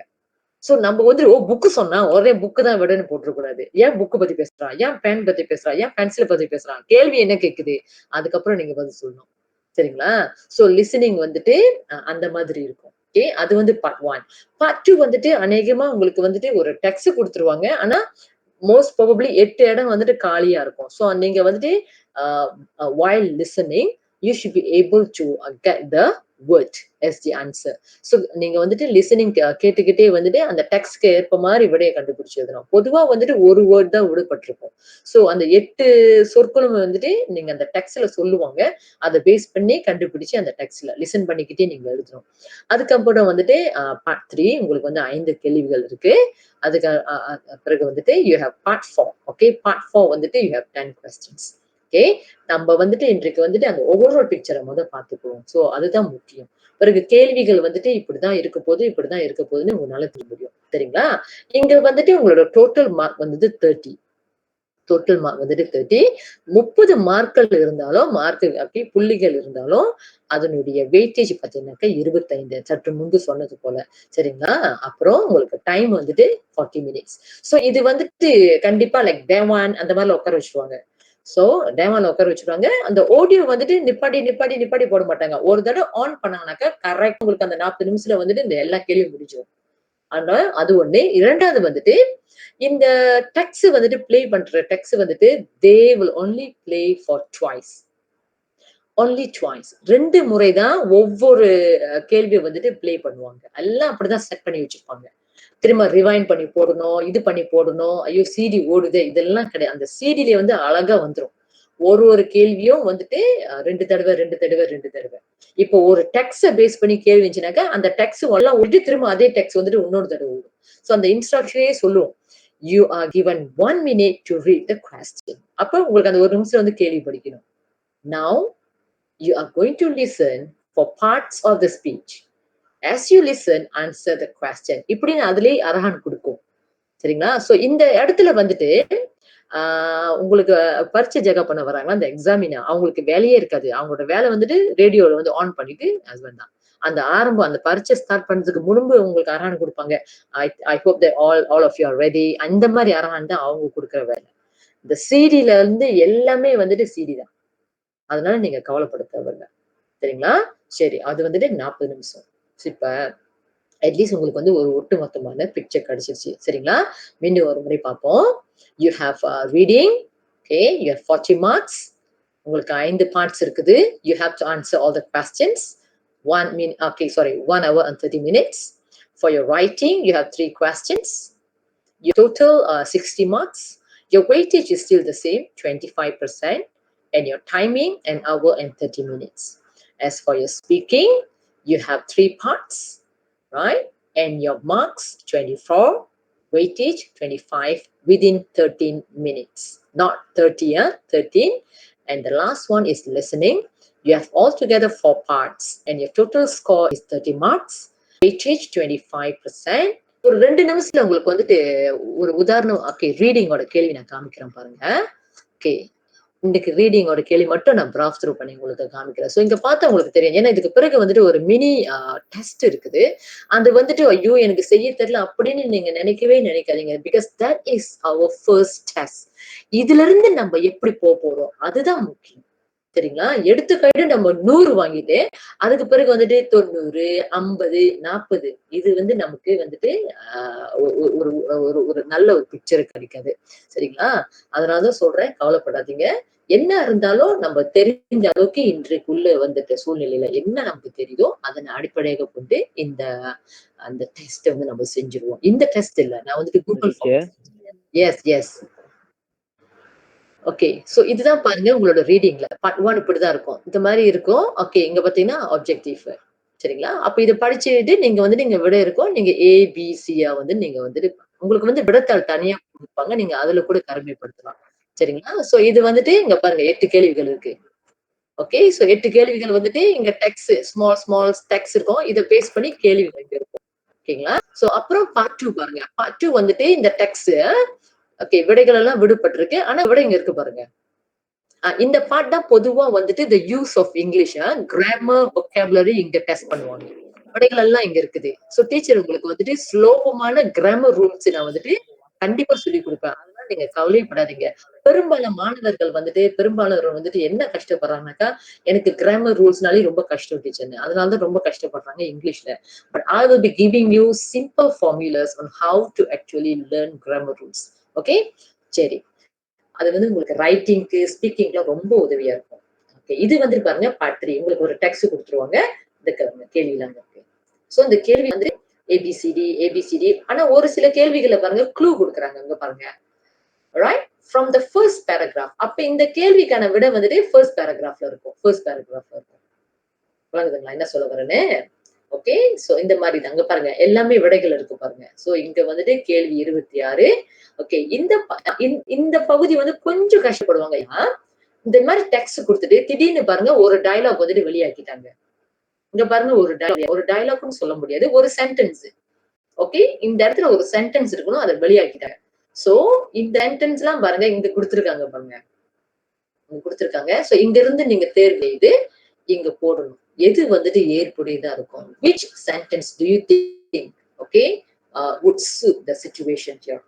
சோ நம்ம வந்து புக்கு சொன்னா ஒரே புக்கு தான் விடன்னு போட்டுறக்கூடாது. ஏன் புக்கு பத்தி பேசுறான்? ஏன் பென் பத்தி பேசுறான்? ஏன் பென்சில் பத்தி பேசுறான்? கேள்வி என்ன கேக்குது? அதுக்கப்புறம் நீங்க பதில் சொல்லணும். சரிங்களா? சோ லிசனிங் வந்துட்டு அந்த மாதிரி இருக்கும். ஓகே. அது வந்து பார்ட் 1. பார்ட் 2 வந்துட்டு அநேகமா உங்களுக்கு வந்துட்டு ஒரு டெக்ஸ்ட் குடுத்துருவாங்க. ஆனா மோஸ்ட் ப்ராபப்லி 8 இடம் வந்துட்டு காலியா இருக்கும். சோ நீங்க வந்துட்டு while listening you should be able to get the word as the answer. So நீங்க வந்துட்டு லிசனிங் கேட்டுக்கிட்டே வந்துட்டு அந்த டெக்ஸ்ட்க்கு ஏற்ப மாதிரி விடைய கண்டுபிடிச்சு எழுதணும். பொதுவா வந்துட்டு ஒரு வேர்ட் தான் விடுபட்டிருக்கும். சோ அந்த 8 சொற்களும் வந்துட்டு நீங்க அந்த டெக்ஸ்ட்ல சொல்லுவாங்க. அதை பேஸ் பண்ணி கண்டுபிடிச்சு அந்த டெக்ஸ்ட்ல லிசன் பண்ணிக்கிட்டே நீங்க எழுதணும். அதுக்கப்புறம் வந்துட்டு பார்ட் 3 உங்களுக்கு வந்து 5 கேள்விகள் இருக்கு. அதுக்கு பிறகு வந்துட்டு you have part 4. Okay. Part 4 வந்துட்டு யூ ஹேவ் 10 questions. ஓகே. நம்ம வந்துட்டு இன்றைக்கு வந்துட்டு அந்த ஓவரால் பிக்சரை பார்த்துக்குவோம். சோ அதுதான் முக்கியம். பிறகு கேள்விகள் வந்துட்டு இப்படிதான் இருக்க போகுது, இப்படிதான் இருக்க போகுதுன்னு உங்களால தெரிய முடியும். சரிங்களா? இங்க வந்துட்டு உங்களோட டோட்டல் மார்க் வந்துட்டு 30. டோட்டல் மார்க் வந்துட்டு 30. 30 மார்க்கள் இருந்தாலும் புள்ளிகள் இருந்தாலும் அதனுடைய வெயிட்டேஜ் பாத்தீங்கன்னாக்கா 25. சற்று முன்பு சொன்னது போல. சரிங்களா? அப்புறம் உங்களுக்கு டைம் வந்துட்டு 40 மினிட்ஸ். சோ இது வந்துட்டு கண்டிப்பா லைக் டே 1 அந்த மாதிரி உட்கார வச்சிருவாங்க. சோ டேமால உட்கார வச்சிருவாங்க. அந்த ஆடியோ வந்துட்டு நிப்பாட்டி போட மாட்டாங்க. ஒரு தடவை ஆன் பண்ணாங்கனாக்கா கரெக்ட் உங்களுக்கு அந்த 40 நிமிஷத்துல வந்துட்டு இந்த எல்லா கேள்வியும் முடிஞ்சிடும். ஆனா அது ஒண்ணு. 2வது வந்துட்டு இந்த டெக்ஸ்ட் வந்துட்டு ப்ளே பண்ற டெக்ஸ்ட் வந்துட்டு they will only play for twice. only twice. 2 முறை தான் ஒவ்வொரு கேள்வியை வந்துட்டு ப்ளே பண்ணுவாங்க. எல்லாம் அப்படிதான் செட் பண்ணி வச்சிருப்பாங்க. திரும்ப ரிவைண்ட் பண்ணி போடணும், இது பண்ணி போடணும். ஐயோ சிடி ஓடுதே இதெல்லாம் கிடையாது. அந்த சிடில வந்து அழகா வந்துரும். ஒரு கேள்வியும் வந்துட்டு 2 தடவை, 2 தடவை, 2 தடவை. இப்போ ஒரு டெக்ஸ்ட பேஸ் பண்ணி கேள்வி இருந்துச்சுனாக்கா, அந்த டெக்ஸ்ட் எல்லாம் விட்டு திரும்ப அதே டெக்ஸ்ட் வந்துட்டு இன்னொரு தடவை ஓடும். சோ அந்த இன்ஸ்ட்ரக்ஷனே சொல்லுவோம். You are given 1 minute to read the question. அப்ப உங்களுக்கு அந்த 1 நிமிஷம் வந்து கேள்வி படிக்கணும். Now you are going to listen for parts of the speech. As you listen, answer the question. இப்படின்னு அதுலயே அரஹான் கொடுக்கும். சரிங்களா? சோ இந்த இடத்துல வந்துட்டு உங்களுக்கு பரீட்சை ஜெகா பண்ண வராங்களா அந்த எக்ஸாமினர் அவங்களுக்கு வேலையே இருக்காது. அவங்களோட வேலை வந்துட்டு ரேடியோல வந்து ஆன் பண்ணிட்டு ஹஸ்பண்ட் தான். அந்த ஆரம்பம் அந்த பரீட்சை ஸ்டார்ட் பண்றதுக்கு முன்பு உங்களுக்கு அரஹான் கொடுப்பாங்க. I hope that all of you are ready. அந்த மாதிரி அரஹான் தான் அவங்க கொடுக்குற வேலை. இந்த சிடில இருந்து எல்லாமே வந்துட்டு சிடி தான். அதனால நீங்க கவலைப்பட தேவையில்ல. சரிங்களா? சரி. அது வந்துட்டு 40 நிமிஷம். இப்ப அட்லீஸ்ட் உங்களுக்கு வந்து ஒரு ஒட்டுமொத்தமான பிக்சர் கிடைச்சிருச்சு. சரிங்களா? மீண்டும் ஒரு முறை பார்ப்போம். You have reading. Okay. You have 40 marks. உங்களுக்கு 5 பார்ட்ஸ் இருக்குது. You have to answer all the questions. 1 hour and 30 minutes. For your writing, you have 3 questions. Your total 60 marks. Your weightage is still the same, 25%. And your timing, 1 hour and 30 minutes. As for your speaking, you have 3 parts, right? And your marks 24, weightage 25 within 13 minutes. Not 30, 13. And the last one is listening. You have altogether 4 parts and your total score is 30 marks. Weightage 25%. ஒரு 2 நிமிஷத்துல உங்களுக்கு வந்துட்டு ஒரு உதாரணம் ரீடிங்கோட கேள்வி நான் காமிக்கிறேன் பாருங்க. ஓகே. இன்னைக்கு ரீடிங்கோட கேள்வி மட்டும் நான் பிராஃப் த்ரூ பண்ணி உங்களுக்கு காமிக்கிறேன். சோ இங்க பார்த்தா உங்களுக்கு தெரியும். ஏன்னா இதுக்கு பிறகு வந்துட்டு ஒரு மினி டெஸ்ட் இருக்குது. அது வந்துட்டு ஐயோ எனக்கு செய்ய தெரியல அப்படின்னு நீங்க நினைக்கவே நினைக்காதீங்க. Because that is our first test. இதுல இருந்து நம்ம எப்படி போறோம் அதுதான் முக்கியம். சரிங்களா? எடுத்துக்காட்டு நம்ம 100 வாங்கிட்டு அதுக்கு பிறகு வந்துட்டு 90, 50, 40 இது வந்து நமக்கு வந்துட்டு ஒரு நல்ல ஒரு பிக்சர் கிடைக்காது. சரிங்களா? அதனாலதான் சொல்றேன் கவலைப்படாதீங்க. என்ன இருந்தாலும் நம்ம தெரிஞ்ச அளவுக்கு இன்றைக்குள்ள வந்துட்ட சூழ்நிலையில என்ன நமக்கு தெரியுதோ அதனை அடிப்படையாக கொண்டு அந்த டெஸ்ட் வந்து நம்ம செஞ்சிருவோம். இந்த டெஸ்ட் இல்ல நான் வந்துட்டு கூகுள் எஸ் ஓகே. சோ இதுதான் பாருங்க உங்களோட ரீடிங்ல பார்ட் 1 இப்படிதான் இருக்கும். இந்த மாதிரி இருக்கும். ஓகே. இங்க பாத்தீங்கன்னா ஆப்ஜெக்டிவ். சரிங்களா? அப்ப இத படிச்சுட்டு நீங்க வந்துட்டு இங்க விடை இருக்கும். நீங்க ஏபிசியா வந்து நீங்க வந்துட்டு உங்களுக்கு வந்து விடைத்தாள் தனியா கொடுப்பாங்க. நீங்க அதுல கூட கருமைப்படுத்தலாம். சரிங்களா? சோ இது வந்துட்டு இங்க பாருங்க 8 கேள்விகள் இருக்கு. ஓகே. சோ 8 கேள்விகள் வந்துட்டு இங்க டெக்ஸ்ட் ஸ்மால் டெக்ஸ்ட் இருக்கும். இத பேஸ் பண்ணி கேள்விகள் இங்க இருக்கும். ஓகேங்களா? சோ அப்புறம் பார்ட் 2 பாருங்க. பார்ட் 2 வந்துட்டு இந்த டெக்ஸ்ட் ஓகே விடைகள் எல்லாம் விடுபட்டிருக்கு. ஆனா விடை இங்க இருக்கு பாருங்க. இந்த பார்ட் தான் பொதுவா வந்துட்டு the use of English, grammar, vocabulary இங்க டெஸ்ட் பண்ணுவாங்க. விடைகள் எல்லாம் இங்க இருக்குது. சோ டீச்சர் உங்களுக்கு வந்துட்டு சுலோகமான கிராமர் ரூல்ஸ் நான் வந்துட்டு கண்டிப்பா சொல்லிக் குடுப்பேன். அதனால நீங்க கவலையப்படாதீங்க. பெரும்பாலான மாணவர்கள் வந்துட்டு பெரும்பாலானோர் வந்துட்டு என்ன கஷ்டப்படுறாங்கனாக்கா, எனக்கு கிராமர் ரூல்ஸ்னாலே ரொம்ப கஷ்டம் டீச்சர்ன்னு. அதனால தான் ரொம்ப கஷ்டப்படுறாங்க இங்கிலீஷ்ல. But I will be giving you simple formulas on have to actually learn grammar rules. Okay? சரி. அது வந்து உங்களுக்கு ரைட்டிங்க்கு, ஸ்பீக்கிங்லாம் ரொம்ப உதவியா இருக்கும். ஓகே. இது வந்துட்டு பாருங்க பார்ட் 3. உங்களுக்கு ஒரு டெக்ஸ்ட் குடுத்துருவாங்க. இந்த கேள்விலாம் இருக்கு. சோ இந்த கேள்வி வந்து ஏபிசிடி, ஏபிசிடி. ஆனா ஒரு சில கேள்விகள பாருங்க க்ளூ குடுக்குறாங்க. இங்க பாருங்க. Right? From the first paragraph. அப்ப இந்த கேள்விக்கான விடை வந்துட்டு ஃபர்ஸ்ட் பேராகிராஃப்ல இருக்கும். ஃபர்ஸ்ட் பேராகிராஃப்ல இருக்கும். விளங்குதுங்களா? என்ன சொல்ல வரேன்னு? ஓகே. சோ இந்த மாரி தான். அங்க பாருங்க. எல்லாமே விடைகள் இருக்கு பாருங்க. சோ இங்க வந்துட்டு கேள்வி 26. ஓகே. இந்த பகுதி வந்து கொஞ்சம் கஷ்டப்படுவாங்க. ஏன்னா, இந்த மாரி டெக்ஸ்ட் குடுத்துட்டு திடீர்னு பாருங்க ஒரு டயலாக் வந்துட்டு வெளியாக்கிட்டாங்க. இங்க பாருங்க ஒரு டயலாக்னு சொல்ல முடியாது. ஒரு சென்டென்ஸ். ஓகே. இந்த இடத்துல ஒரு சென்டென்ஸ் இருக்கணும். அத வெளியாக்கிட்டாங்க. சோ இந்த சென்டென்ஸ்லாம் பாருங்க இங்க குடுத்துருக்காங்க பாருங்க. இங்க குடுத்துருக்காங்க. சோ இங்க இருந்து நீங்க தேர்வு செய்து இங்க போடணும். எது வந்துட்டு ஏற்புடையதா இருக்கும்? Which sentence do you think, okay, would suit the situation here?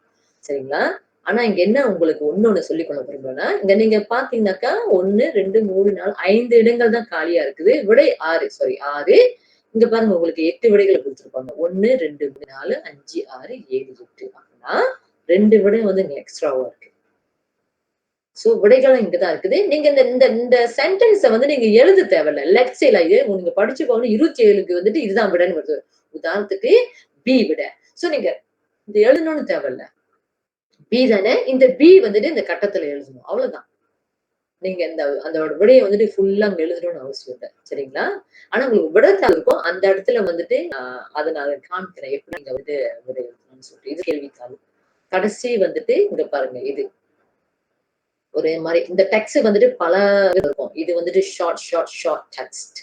சரிங்களா? ஆனா இங்க என்ன உங்களுக்கு இன்னொன்னு சொல்லிக் கொள்ள விரும்புறேன்னா, இங்க நீங்க பார்த்தீங்கன்னாக்கா 1, 2, 3, 4, 5 இடங்கள் தான் காலியா இருக்குது. விடை 6 சாரி 6. இங்க பாருங்க உங்களுக்கு 8 விடைகள குடுத்திருப்பாங்க. 1, 2, 3, 4, 5, 6, 7, 8 அப்படின்னா 2 விடை வந்து இங்க எக்ஸ்ட்ராவா இருக்கு. சோ விடைகளும் இங்கதான் இருக்குது. நீங்க இந்த இந்த இந்த சென்டென்ஸ வந்து நீங்க எழுத தேவையில்ல. லெட்ஸ் சேல இது நீங்க படிச்சு போகணும் 27க்கு வந்துட்டு இதுதான் விடைன்னு வருது. உதாரணத்துக்கு பி விடை. சோ நீங்க இது எழுதணும்னு தேவையில்ல. பி தானே இந்த பி வந்துட்டு இந்த கட்டத்துல எழுதணும். அவ்வளவுதான். நீங்க இந்த அதோட விடைய வந்துட்டு ஃபுல்லா அங்க எழுதணும்னு அவசியம் இல்ல. சரிங்களா? ஆனா உங்களுக்கு விடைத்தாள் இருக்கும். அந்த இடத்துல வந்துட்டு அத நான் காமிக்கிறேன். எப்படி நீங்க வந்து விடை எழுதணும்னு சொல்லிட்டு. இது கேள்வித்தாள். கடைசி வந்துட்டு இங்க பாருங்க இது. ஒரே மாரி இந்த டெக்ஸ்ட் வந்துட்டு பல இருக்கும். இது வந்துட்டு ஷார்ட் டெக்ஸ்ட்.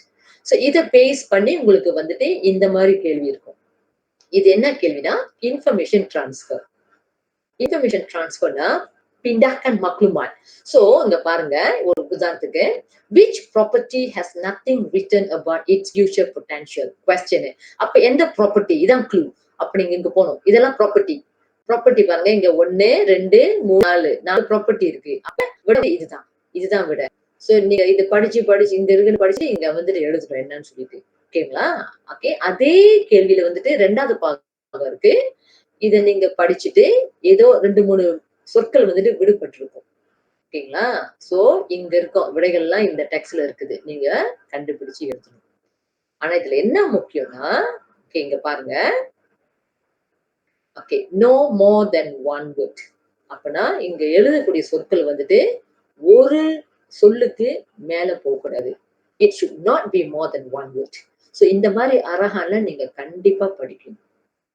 சோ இத பேஸ் பண்ணி உங்களுக்கு வந்துட்டு இந்த மாரி கேள்வி இருக்கும். இது என்ன கேள்வினா, இன்ஃபர்மேஷன் ட்ரான்ஸ்ஃபர். இன்ஃபர்மேஷன் ட்ரான்ஸ்ஃபர்னா pindahkan maklumat. சோ இங்க பாருங்க ஒரு உதாரணத்துக்கு which property has nothing written about its future potential? question. அப்ப எந்த ப்ராப்பர்ட்டி? இதான் க்ளூ. அப்ப நீங்க இங்க போணும். இதெல்லாம் ப்ராப்பர்ட்டி. ப்ராப்பர்ட்டி பாருங்க இங்க 1, 2, 3, 4 ப்ராப்பர்ட்டி இருக்கு. அப்ப விடை இதுதான். இதுதான் விடை. சோ நீங்க இது படிச்சு இங்க இருக்குன்னு படிச்சு இங்க வந்துட்டு எழுதணும் என்னன்னு சொல்லிட்டு. ஓகேங்களா? ஓகே. அதே கேள்வியில வந்துட்டு 2வது பாகம் இருக்கு. இத நீங்க படிச்சுட்டு ஏதோ 2, 3 சொற்கள் வந்துட்டு விடுபட்டிருக்கும். ஓகேங்களா? சோ இங்க இருக்கும் விடைகள்லாம் இந்த டெக்ஸ்ட்ல இருக்குது. நீங்க கண்டுபிடிச்சு எழுதணும். ஆனா இதுல என்ன முக்கியம்னா, ஓகே இங்க பாருங்க. ஓகே. நோ மோர் தென் 1 வேர்ட். அப்பனா இங்க எழுதக்கூடிய சொற்கள் வந்துட்டு ஒரு சொல்லுக்கு மேல போகக்கூடாது. It should not be more then 1 word. So இந்த மாரி அரஹான்ல நீங்க கண்டிப்பா படிக்கணும்.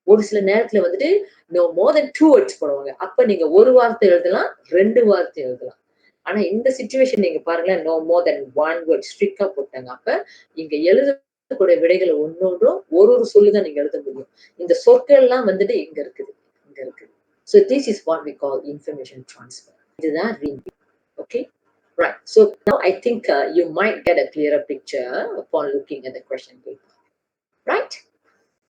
ஒரு சில நேரத்துல வந்துட்டு நோ மோர் தென் 2 வேர்ட்ஸ் போடுவாங்க. அப்ப நீங்க ஒரு வார்த்தை எழுதலாம், 2 வார்த்தை எழுதலாம். ஆனா இந்த சிச்சுவேஷன் நீங்க பாருங்களேன், நோ மோர் தென் 1 வேர்ட் ஸ்ட்ரிக்ட்டா போட்டாங்க. அப்ப இங்க எழுதக்கூடிய விடைகள் ஒண்ணொன்றும் ஒரு சொல்லு தான் நீங்க எழுத முடியும். இந்த சொற்கள்லாம் வந்துட்டு இங்க இருக்குது. இங்க இருக்குது. So this is what we call information transfer. இதுதான் reading. Okay? Right. So now I think you might get a clearer picture upon looking at the question paper.